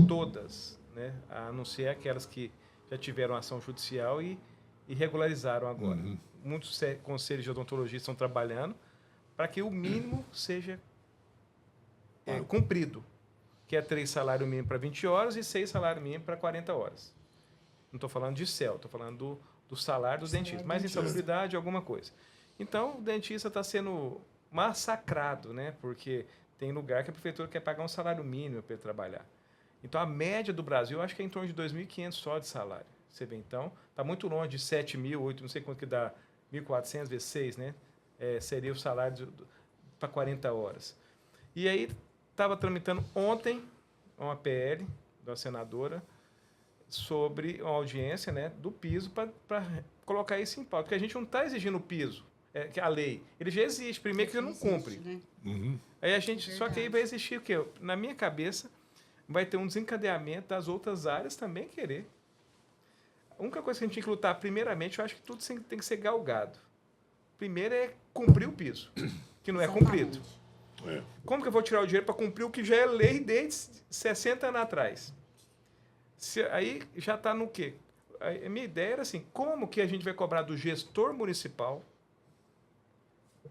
todas, né, a não ser aquelas que já tiveram ação judicial e regularizaram agora. Muitos conselhos de odontologia estão trabalhando para que o mínimo seja cumprido, que é 3 salários mínimos para 20 horas e 6 salários mínimos para 40 horas. Não estou falando de CEL, estou falando do salário do dentista, mais insalubridade, alguma coisa. Então, o dentista está sendo massacrado, né? Porque tem lugar que a prefeitura quer pagar um salário mínimo para ele trabalhar. Então, a média do Brasil, eu acho que é em torno de 2.500 só de salário. Você vê, então, está muito longe de 7.000, 8, não sei quanto que dá, 1.400 vezes 6, né? Seria o salário para 40 horas. E aí, estava tramitando ontem uma PL da senadora sobre uma audiência, né, do piso para colocar isso em pauta. Porque a gente não está exigindo o piso, que a lei. Ele já existe, primeiro que ele não cumpre. Né? Aí a gente, só que aí vai existir o quê? Na minha cabeça, vai ter um desencadeamento das outras áreas também querer. A única coisa que a gente tem que lutar, primeiramente, eu acho que tudo tem que ser galgado. Primeiro é cumprir o piso, que não é cumprido. Como que eu vou tirar o dinheiro para cumprir o que já é lei desde 60 anos atrás? Aí já está no quê? A minha ideia era assim, como que a gente vai cobrar do gestor municipal,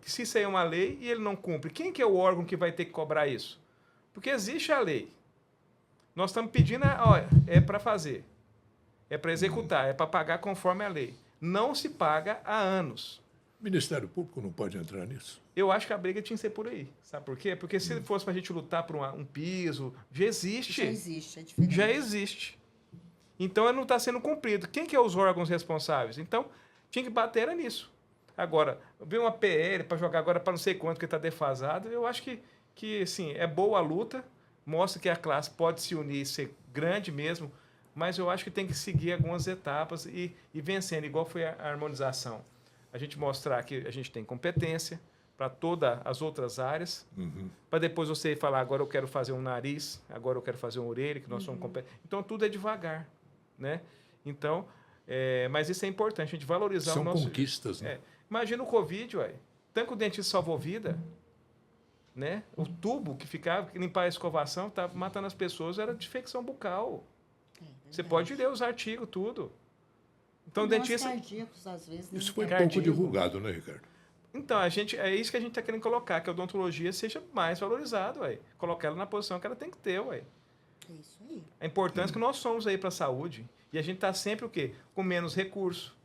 que se isso aí é uma lei e ele não cumpre, quem que é o órgão que vai ter que cobrar isso? Porque existe a lei. Nós estamos pedindo, é para fazer, é para executar, é para pagar conforme a lei. Não se paga há anos. O Ministério Público não pode entrar nisso? Eu acho que a briga tinha que ser por aí. Sabe por quê? Porque se fosse para a gente lutar por um piso, já existe. Já existe, é diferente. Já existe. Então, não está sendo cumprido. Quem que é os órgãos responsáveis? Então, tinha que bater nisso. Agora, ver uma PL para jogar agora para não sei quanto que está defasado, eu acho que assim, é boa a luta, mostra que a classe pode se unir, ser grande mesmo, mas eu acho que tem que seguir algumas etapas e vencendo, igual foi a harmonização. A gente mostrar que a gente tem competência para todas as outras áreas, para depois você falar, agora eu quero fazer um nariz, agora eu quero fazer uma orelha, que nós somos competentes. Então, tudo é devagar, né? Então, mas isso é importante, a gente valorizar o nosso... São conquistas, né? Imagina o Covid, tanto que o dentista salvou vida, né? O tubo que ficava, que limpar a escovação, estava matando as pessoas, era de infecção bucal. Você pode ler os artigos, tudo. Então, o dentista... Cardíacos, às vezes, isso foi pouco divulgado, né, Ricardo? Então, é isso que a gente está querendo colocar, que a odontologia seja mais valorizada, colocar ela na posição que ela tem que ter, É isso aí. A importância que nós somos aí para a saúde. E a gente está sempre o quê? Com menos recurso.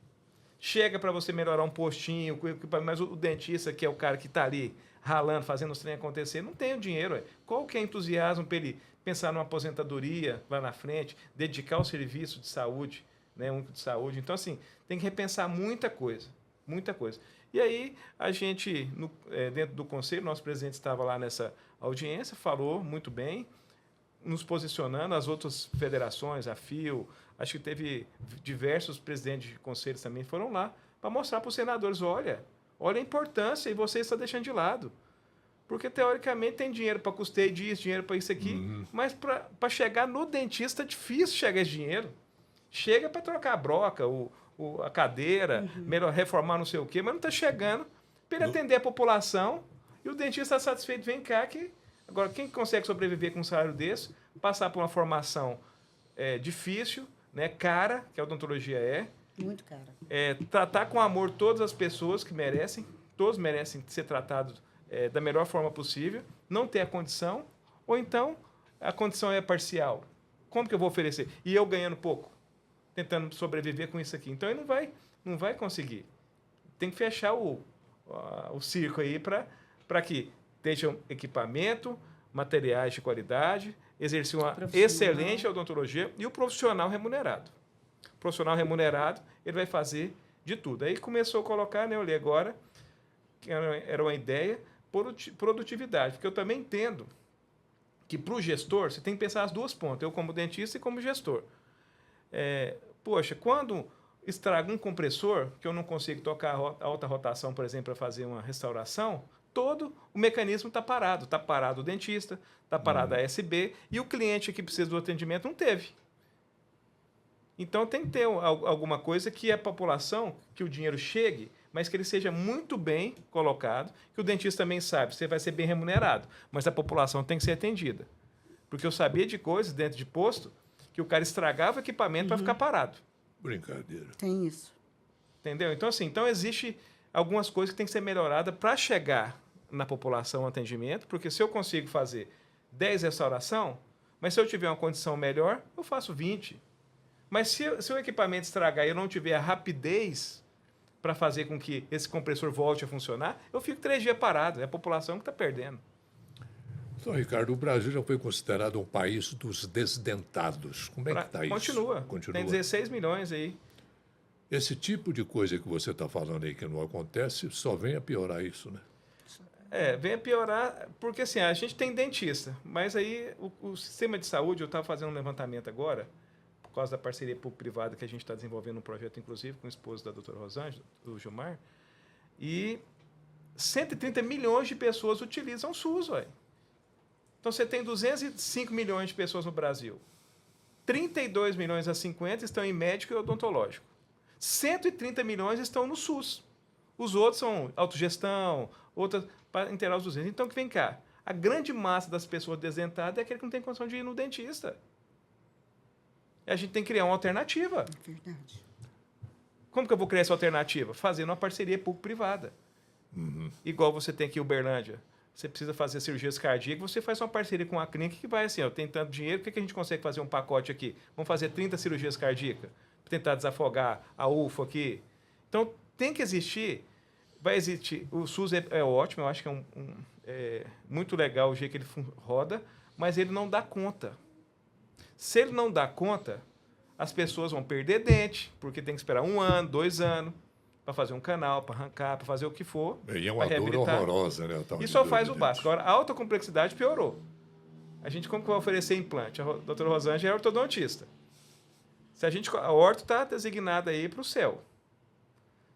Chega para você melhorar um postinho, mas o dentista, que é o cara que está ali ralando, fazendo os trem acontecer, não tem o dinheiro. Qual que é o entusiasmo para ele pensar numa aposentadoria lá na frente, dedicar o serviço de saúde, né, único de saúde? Então, assim, tem que repensar muita coisa, muita coisa. E aí, a gente, dentro do conselho, nosso presidente estava lá nessa audiência, falou muito bem, nos posicionando, as outras federações, a FIO, acho que teve diversos presidentes de conselhos também, foram lá para mostrar para os senadores, olha a importância e você está deixando de lado. Porque, teoricamente, tem dinheiro para custeio disso, dinheiro para isso aqui, mas para chegar no dentista é difícil chegar esse dinheiro. Chega para trocar a broca, a cadeira, melhor reformar não sei o quê, mas não está chegando para ele atender a população e o dentista está satisfeito, vem cá que... Agora, quem consegue sobreviver com um salário desse, passar por uma formação difícil, né, cara, que a odontologia é. Muito cara. Tratar com amor todas as pessoas que merecem, todos merecem ser tratados da melhor forma possível, não ter a condição, ou então a condição é parcial. Como que eu vou oferecer? E eu ganhando pouco, tentando sobreviver com isso aqui. Então, ele não vai conseguir. Tem que fechar o circo aí para que tenham equipamento, materiais de qualidade, exercer uma excelente odontologia e o profissional remunerado. O profissional remunerado, ele vai fazer de tudo. Aí começou a colocar, né, eu li agora, que era uma ideia, produtividade, porque eu também entendo que para o gestor, você tem que pensar as duas pontas, eu como dentista e como gestor. Poxa, quando estraga um compressor, que eu não consigo tocar a alta rotação, por exemplo, para fazer uma restauração, todo o mecanismo está parado. Está parado o dentista, está parado a ASB, e o cliente que precisa do atendimento não teve. Então, tem que ter alguma coisa que a população, que o dinheiro chegue, mas que ele seja muito bem colocado, que o dentista também sabe, você vai ser bem remunerado, mas a população tem que ser atendida. Porque eu sabia de coisas dentro de posto que o cara estragava o equipamento para ficar parado. Brincadeira. Tem isso. Entendeu? Então, assim, existe algumas coisas que tem que ser melhoradas para chegar na população o atendimento, porque se eu consigo fazer 10 restauração, mas se eu tiver uma condição melhor, eu faço 20. Mas se o equipamento estragar e eu não tiver a rapidez para fazer com que esse compressor volte a funcionar, eu fico 3 dias parado. É a população que está perdendo. Então, Ricardo, o Brasil já foi considerado um país dos desdentados. Como é que está isso? Continua. Tem 16 milhões aí. Esse tipo de coisa que você está falando aí que não acontece, só vem a piorar isso, né? Vem a piorar, porque assim, a gente tem dentista, mas aí o sistema de saúde, eu estava fazendo um levantamento agora, por causa da parceria público-privada que a gente está desenvolvendo um projeto, inclusive, com o esposo da doutora Rosângela, do Gilmar, e 130 milhões de pessoas utilizam o SUS, ué. Então, você tem 205 milhões de pessoas no Brasil. 32 milhões a 50 estão em médico e odontológico. 130 milhões estão no SUS. Os outros são autogestão, outras para inteirar os 200. Então, vem cá. A grande massa das pessoas desdentadas é aquele que não tem condição de ir no dentista. E a gente tem que criar uma alternativa. É verdade. Como que eu vou criar essa alternativa? Fazendo uma parceria público-privada. Igual você tem aqui em Uberlândia. Você precisa fazer cirurgias cardíacas, você faz uma parceria com a clínica que vai assim, ó, tem tanto dinheiro, por que a gente consegue fazer um pacote aqui? Vamos fazer 30 cirurgias cardíacas, para tentar desafogar a UFO aqui. Então, tem que existir, vai existir, o SUS é ótimo, eu acho que é muito legal o jeito que ele roda, mas ele não dá conta. Se ele não dá conta, as pessoas vão perder dente, porque tem que esperar 1 ano, 2 anos, para fazer um canal, para arrancar, para fazer o que for. E é uma dor horrorosa, né? E só faz o básico. Agora, a alta complexidade piorou. A gente, como que vai oferecer implante? A doutora Rosângela é ortodontista. A orto está designada aí para o céu.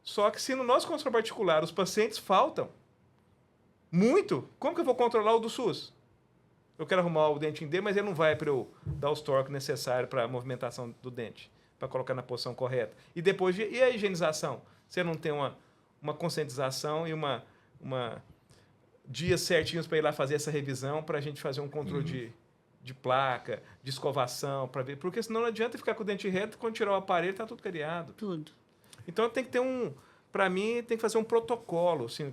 Só que se no nosso consultório particular os pacientes faltam muito, como que eu vou controlar o do SUS? Eu quero arrumar o dentinho dele, mas ele não vai para eu dar os torques necessários para a movimentação do dente, para colocar na posição correta. E depois, e a higienização? Você não tem uma conscientização e uma dias certinhos para ir lá fazer essa revisão, para a gente fazer um controle de placa, de escovação, para ver. Porque senão não adianta ficar com o dente reto, quando tirar o aparelho, está tudo cariado. Tudo. Então tem que ter para mim, tem que fazer um protocolo, assim,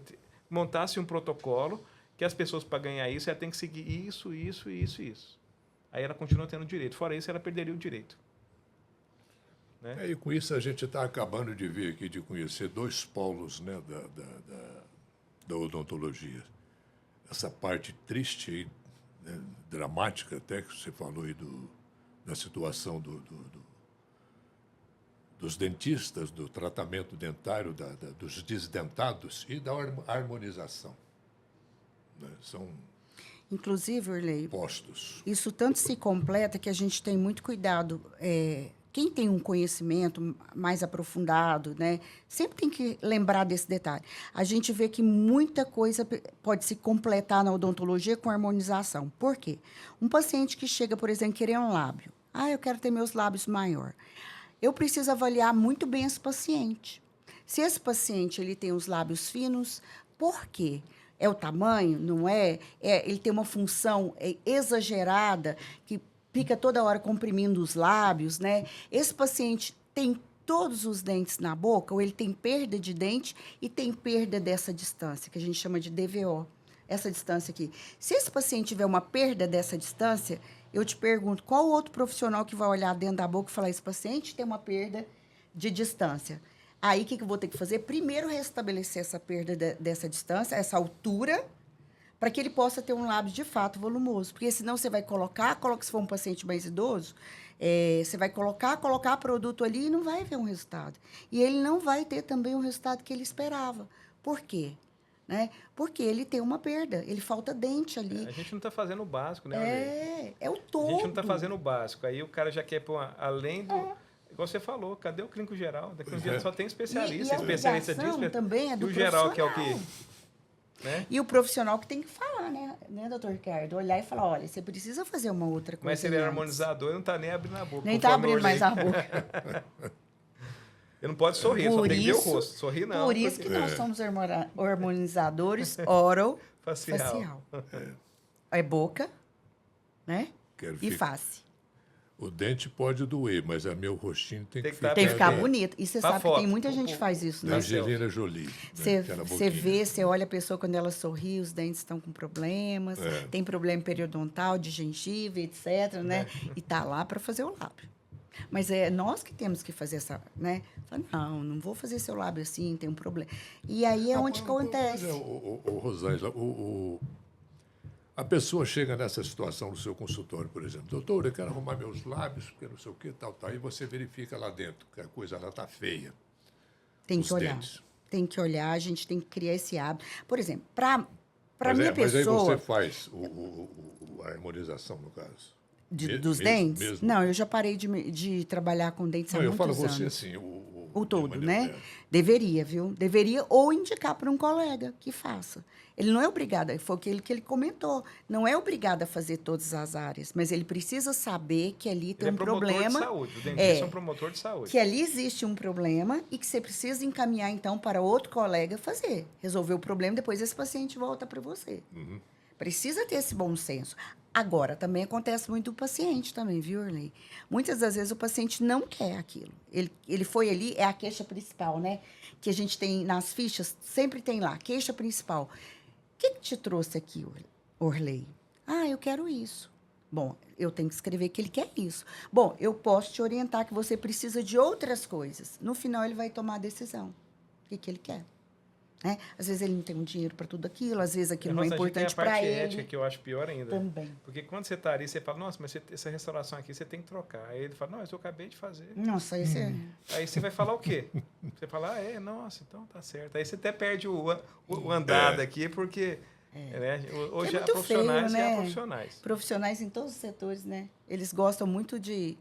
montar-se um protocolo que as pessoas, para ganhar isso, ela tem que seguir isso. Aí ela continua tendo direito. Fora isso, ela perderia o direito. Né? E com isso a gente está acabando de ver aqui, de conhecer 2 polos, né, da odontologia. Essa parte triste, aí, né, dramática até, que você falou aí da situação dos dentistas, do tratamento dentário, dos desdentados e da harmonização. Né? São Inclusive, Orley, postos. isso tanto se completa que a gente tem muito cuidado. Quem tem um conhecimento mais aprofundado, né, sempre tem que lembrar desse detalhe. A gente vê que muita coisa pode se completar na odontologia com harmonização. Por quê? Um paciente que chega, por exemplo, querendo um lábio. Eu quero ter meus lábios maior. Eu preciso avaliar muito bem esse paciente. Se esse paciente ele tem os lábios finos, por quê? É o tamanho? Não é? Ele tem uma função exagerada que fica toda hora comprimindo os lábios, né? Esse paciente tem todos os dentes na boca, ou ele tem perda de dente e tem perda dessa distância, que a gente chama de DVO, essa distância aqui. Se esse paciente tiver uma perda dessa distância, eu te pergunto, qual outro profissional que vai olhar dentro da boca e falar, esse paciente tem uma perda de distância? Aí, o que eu vou ter que fazer? Primeiro, restabelecer essa perda dessa distância, essa altura, para que ele possa ter um lábio de fato volumoso. Porque senão você vai colocar se for um paciente mais idoso, você vai colocar produto ali e não vai ver um resultado. E ele não vai ter também o resultado que ele esperava. Por quê? Né? Porque ele tem uma perda, ele falta dente ali. A gente não está fazendo o básico, né? É o todo. A gente não está fazendo o básico. Aí o cara já quer pôr além do... Igual você falou, cadê o clínico geral? Daqui uns dias só tem especialista. Especialista disso. Também é do e o geral, que é o que... Né? E o profissional que tem que falar, né, doutor Ricardo? Olhar e falar, olha, você precisa fazer uma outra coisa. Mas se ele é harmonizador, ele não está nem abrindo a boca. Nem está abrindo mais a boca. Ele não pode sorrir, só Por tem que ver o isso- rosto. Sorrir não. Por isso que nós somos harmonizadores orofacial. É boca, né? Quero E ficar- face. O dente pode doer, mas a meu rostinho tem que Tem que tá ficar... Tem que ficar bem. bonito. E você Pra sabe que foto. tem muita gente que faz isso, Da né? Angelina Jolie. Né? Você Aquela boquinha. vê, você olha a pessoa quando ela sorri, os dentes estão com problemas, É. tem problema periodontal, de gengiva, etc, né? E tá lá para fazer o lábio. Mas é nós que temos que fazer essa, né? Fala, não vou fazer seu lábio assim, tem um problema. E aí é onde que acontece. Rosângela, a pessoa chega nessa situação no seu consultório, por exemplo. Doutor, eu quero arrumar meus lábios, porque não sei o que, tal. E você verifica lá dentro que a coisa lá está feia. Tem os que olhar. dentes. Tem que olhar, a gente tem que criar esse hábito. Por exemplo, para Mas minha mas aí pessoa... você faz a harmonização, no caso. Dos dentes? Mesmo. Não, eu já parei de trabalhar com dentes há Não, eu muitos falo anos. você assim, O todo, de né? maneira- Deveria, viu? Deveria ou indicar para um colega que faça. Ele não é obrigado, foi aquilo que ele comentou, não é obrigado a fazer todas as áreas, mas ele precisa saber que ali tem Ele é um promotor problema, de saúde. O dentista é um promotor de saúde. que ali existe um problema e que você precisa encaminhar, então, para outro colega fazer. Resolver o problema, depois esse paciente volta para você. Precisa ter esse bom senso. Agora, também acontece muito do paciente também, viu, Orley? Muitas das vezes o paciente não quer aquilo. Ele foi ali, é a queixa principal, né? Que a gente tem nas fichas, sempre tem lá, queixa principal. O que te trouxe aqui, Orley? Ah, eu quero isso. Bom, eu tenho que escrever que ele quer isso. Bom, eu posso te orientar que você precisa de outras coisas. No final, ele vai tomar a decisão. O que ele quer. Né? Às vezes ele não tem um dinheiro para tudo aquilo, às vezes aquilo não é importante para Tem a parte ele. ética que eu acho pior ainda. Também. Porque quando você está ali, você fala, nossa, mas essa restauração aqui você tem que trocar. Aí ele fala, não, eu acabei de fazer. Nossa, isso é... Aí você vai falar o quê? Você fala, nossa, então tá certo. Aí você até perde o andado aqui, porque né, hoje É há muito profissionais feio, e há né? profissionais. Profissionais em todos os setores, né? Eles gostam muito de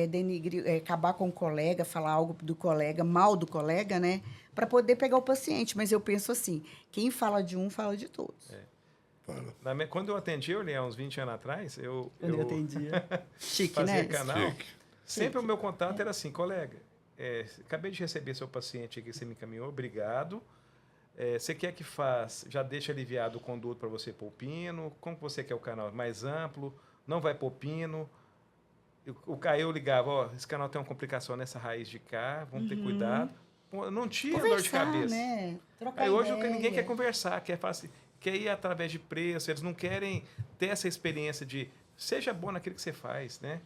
denigrir, acabar com o colega, falar algo do colega, mal do colega, né? Para poder pegar o paciente. Mas eu penso assim, quem fala de um, fala de todos. Fala. Quando eu atendi, eu li há uns 20 anos atrás, eu atendia. Chique, fazia né? canal. Chique. Sempre o meu contato era assim, colega, acabei de receber seu paciente aqui, você me encaminhou, obrigado. Você quer que já deixa aliviado o conduto para você pôr o pino? Como que você quer o canal mais amplo? Não vai pôr pino? Eu ligava, ó, esse canal tem uma complicação nessa raiz de cá, vamos ter cuidado. Pô, não tinha dor de cabeça. Né? Trocar Aí hoje ideia. ninguém quer conversar, quer ir através de preço, eles não querem ter essa experiência de seja bom naquilo que você faz, né?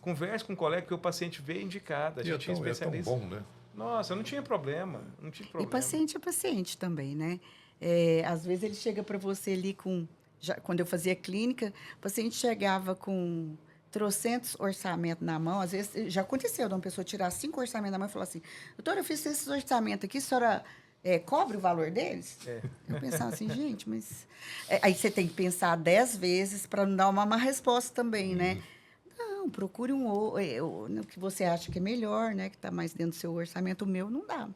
Converse com o colega que o paciente vê indicado. A E gente é tão especialista. bom, né? Nossa, não tinha problema. Não tinha E problema. paciente é paciente também, né? Às vezes ele chega para você ali com... quando eu fazia clínica, o paciente chegava com trocentos orçamentos na mão. Às vezes, já aconteceu de uma pessoa tirar 5 orçamentos na mão e falar assim, doutora, eu fiz esses orçamentos aqui, a senhora cobre o valor deles? Eu pensava assim, gente, mas... aí você tem que pensar 10 vezes para não dar uma má resposta também, né? Não, procure o que você acha que é melhor, né? Que está mais dentro do seu orçamento. O meu não dá.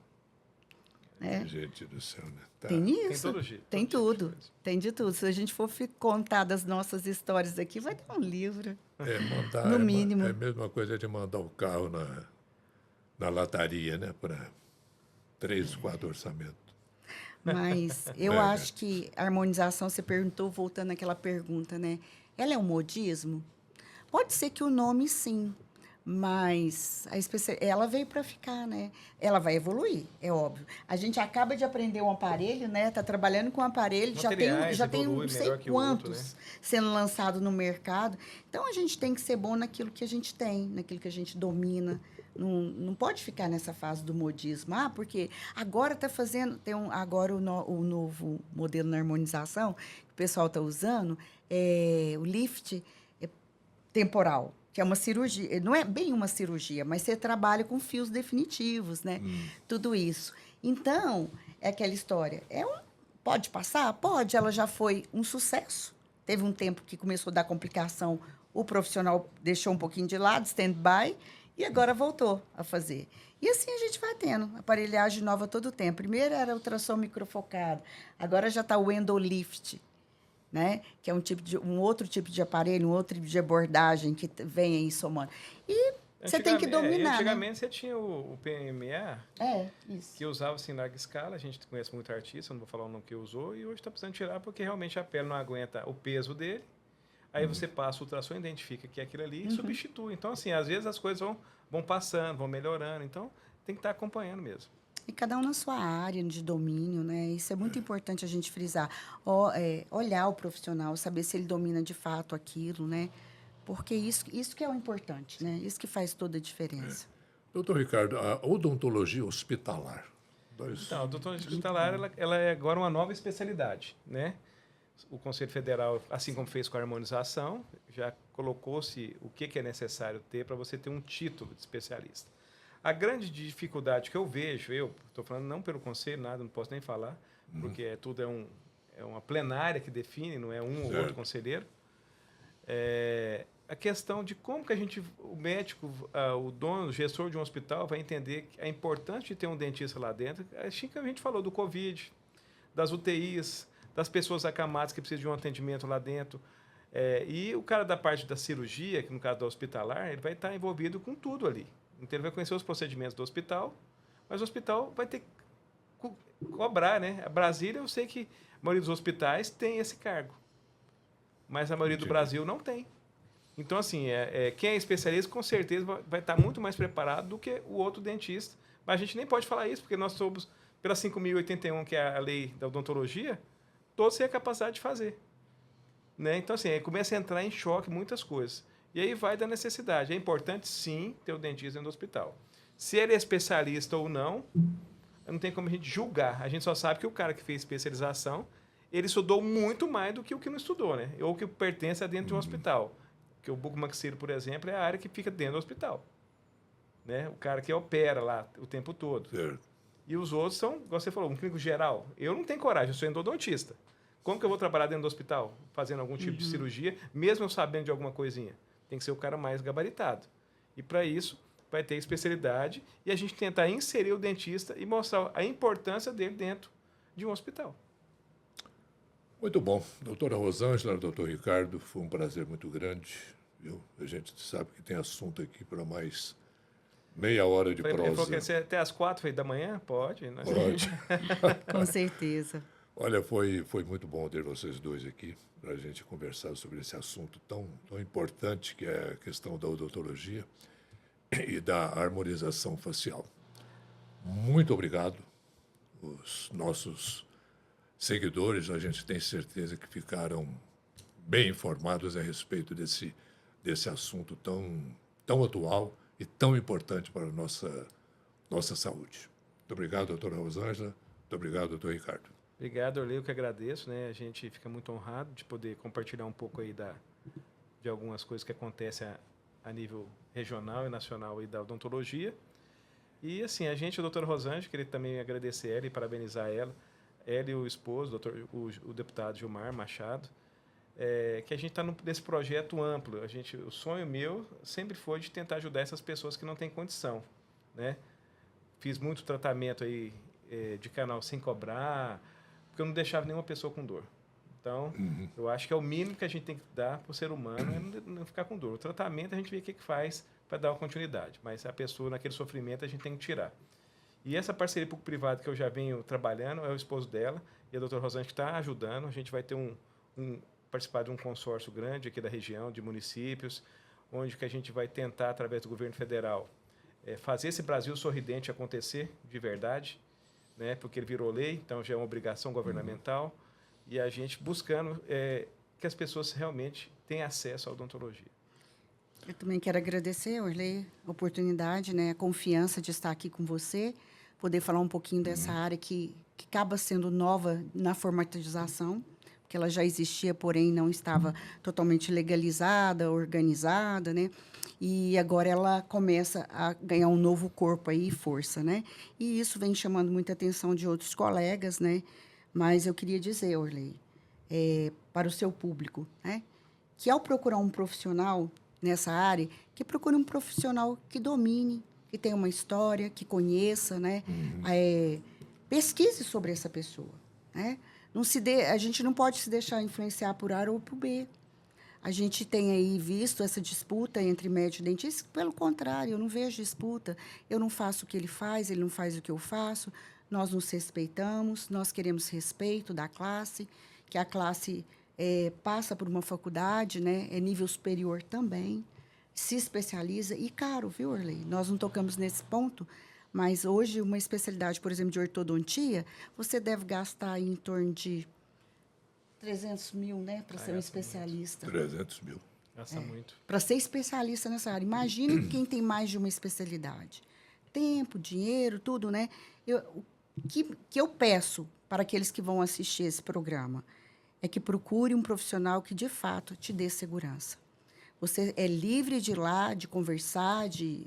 Né? Gente do céu, né? Tá. Tem isso. Tem todo jeito. Tem todo tudo. tipo de coisa. Tem de tudo. Se a gente for contar das nossas histórias aqui, vai dar um livro. Mandar, No mínimo. É a mesma coisa de mandar o carro na lataria, né? Para 3, 4 orçamentos. Mas eu acho que a harmonização, você perguntou, voltando àquela pergunta, né? Ela é um modismo? Pode ser que o nome, sim. Mas ela veio para ficar, né? Ela vai evoluir, é óbvio. A gente acaba de aprender um aparelho, né? Está trabalhando com um aparelho, já tem evolui não sei melhor que o quantos outro, né? sendo lançado no mercado. Então, a gente tem que ser bom naquilo que a gente tem, naquilo que a gente domina. Não pode ficar nessa fase do modismo. Ah, porque agora está fazendo... agora o novo modelo na harmonização que o pessoal está usando é o lift temporal, que é uma cirurgia, não é bem uma cirurgia, mas você trabalha com fios definitivos, né? Tudo isso. Então, é aquela história. Pode passar? Pode. Ela já foi um sucesso. Teve um tempo que começou a dar complicação, o profissional deixou um pouquinho de lado, stand-by, e agora voltou a fazer. E assim a gente vai tendo aparelhagem nova todo o tempo. Primeiro era ultrassom microfocado, agora já está o endolift, né? Que é um outro tipo de aparelho, um outro tipo de abordagem que vem aí somando. E Você tem que dominar, né? Antigamente você tinha o PMA, Isso. que usava assim em larga escala, a gente conhece muito artista, não vou falar o nome que usou, e hoje está precisando tirar porque realmente a pele não aguenta o peso dele. Aí você passa o ultrassom, identifica que é aquilo ali e substitui. Então, assim, às vezes as coisas vão passando, vão melhorando. Então, tem que estar acompanhando mesmo. E cada um na sua área de domínio, né? Isso é muito importante a gente frisar. Olhar o profissional, saber se ele domina de fato aquilo, né? Porque isso que é o importante, né? Isso que faz toda a diferença. Doutor Ricardo, a odontologia hospitalar. Então, a odontologia hospitalar, ela é agora uma nova especialidade, né? O Conselho Federal, assim como fez com a harmonização, já colocou-se o que é necessário ter para você ter um título de especialista. A grande dificuldade que eu vejo, eu estou falando não pelo Conselho, nada, não posso nem falar, porque tudo é uma plenária que define, não é um ou outro conselheiro. A questão de como que o médico, o dono, o gestor de um hospital vai entender a importância de ter um dentista lá dentro. Assim que a gente falou do Covid, das UTIs, das pessoas acamadas que precisam de um atendimento lá dentro. E o cara da parte da cirurgia, que no caso do hospitalar, ele vai estar envolvido com tudo ali. Então ele vai conhecer os procedimentos do hospital, mas o hospital vai ter que cobrar, né? A Brasília, eu sei que a maioria dos hospitais tem esse cargo, mas a maioria do Brasil não tem. Então, assim, quem é especialista, com certeza, vai estar muito mais preparado do que o outro dentista. Mas a gente nem pode falar isso, porque nós somos, pela 5.081, que é a lei da odontologia, todos têm a capacidade de fazer. Né? Então, assim, aí começa a entrar em choque muitas coisas. E aí vai da necessidade. É importante, sim, ter o dentista dentro do hospital. Se ele é especialista ou não tem como a gente julgar. A gente só sabe que o cara que fez especialização, ele estudou muito mais do que o que não estudou, né? Ou que pertence a dentro de um hospital. Porque o bucomaxilo, por exemplo, é a área que fica dentro do hospital. Né? O cara que opera lá o tempo todo. Certo. E os outros são, igual você falou, um clínico geral. Eu não tenho coragem, eu sou endodontista. Como que eu vou trabalhar dentro do hospital, fazendo algum tipo de cirurgia, mesmo eu sabendo de alguma coisinha? Tem que ser o cara mais gabaritado. E para isso, vai ter especialidade e a gente tentar inserir o dentista e mostrar a importância dele dentro de um hospital. Muito bom. Doutora Rosângela, doutor Ricardo, foi um prazer muito grande. Viu? A gente sabe que tem assunto aqui para mais meia hora de prosa. Ele falou que ia ser até às 4 da manhã? Pode. Né? Pode. Com certeza. Olha, foi muito bom ter vocês dois aqui para a gente conversar sobre esse assunto tão importante que é a questão da odontologia e da harmonização facial. Muito obrigado. Os nossos seguidores, a gente tem certeza que ficaram bem informados a respeito desse assunto tão atual e tão importante para a nossa saúde. Muito obrigado, doutora Rosângela. Muito obrigado, doutor Ricardo. Obrigado, Orley, eu que agradeço, né? A gente fica muito honrado de poder compartilhar um pouco aí de algumas coisas que acontecem a nível regional e nacional aí da odontologia. E, assim, a doutora Rosângela, queria também agradecer ela e parabenizar ela e o esposo, o deputado Gilmar Machado, que a gente está nesse projeto amplo. O sonho meu sempre foi de tentar ajudar essas pessoas que não têm condição, né? Fiz muito tratamento aí de canal sem cobrar, porque eu não deixava nenhuma pessoa com dor. Então, eu acho que é o mínimo que a gente tem que dar para o ser humano, é não ficar com dor. O tratamento a gente vê o que faz para dar uma continuidade, mas a pessoa naquele sofrimento a gente tem que tirar. E essa parceria público-privada que eu já venho trabalhando é o esposo dela e a doutora Rosângela que está ajudando. A gente vai ter participar de um consórcio grande aqui da região, de municípios, onde que a gente vai tentar, através do governo federal, fazer esse Brasil sorridente acontecer de verdade, né? Porque ele virou lei, então já é uma obrigação governamental, e a gente buscando que as pessoas realmente tenham acesso à odontologia. Eu também quero agradecer, Orley, a oportunidade, né, a confiança de estar aqui com você, poder falar um pouquinho dessa área que acaba sendo nova na formatização, porque ela já existia, porém não estava totalmente legalizada, organizada, né? E agora ela começa a ganhar um novo corpo aí, força, né? E isso vem chamando muita atenção de outros colegas, né? Mas eu queria dizer, Orley, para o seu público, né, que ao procurar um profissional nessa área, que procure um profissional que domine, que tenha uma história, que conheça, né? Pesquise sobre essa pessoa, né? A gente não pode se deixar influenciar por A ou por B. A gente tem aí visto essa disputa entre médico e dentista. Pelo contrário, eu não vejo disputa. Eu não faço o que ele faz o que eu faço. Nós nos respeitamos, nós queremos respeito da classe, que a classe passa por uma faculdade, né? É nível superior também, se especializa. E caro, viu, Orley? Nós não tocamos nesse ponto, mas hoje uma especialidade, por exemplo, de ortodontia, você deve gastar aí em torno de 300 mil, né, para ser um especialista. 300 mil. Gasta muito. Para ser especialista nessa área. Imagine quem tem mais de uma especialidade. Tempo, dinheiro, tudo, né? O que eu peço para aqueles que vão assistir esse programa é que procure um profissional que, de fato, te dê segurança. Você é livre de ir lá, de conversar, de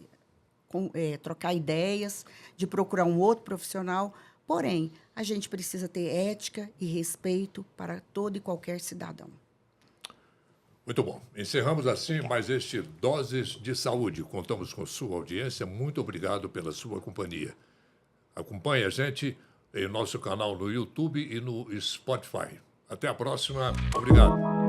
trocar ideias, de procurar um outro profissional. Porém, a gente precisa ter ética e respeito para todo e qualquer cidadão. Muito bom. Encerramos assim mais este Doses de Saúde. Contamos com sua audiência. Muito obrigado pela sua companhia. Acompanhe a gente em nosso canal no YouTube e no Spotify. Até a próxima. Obrigado.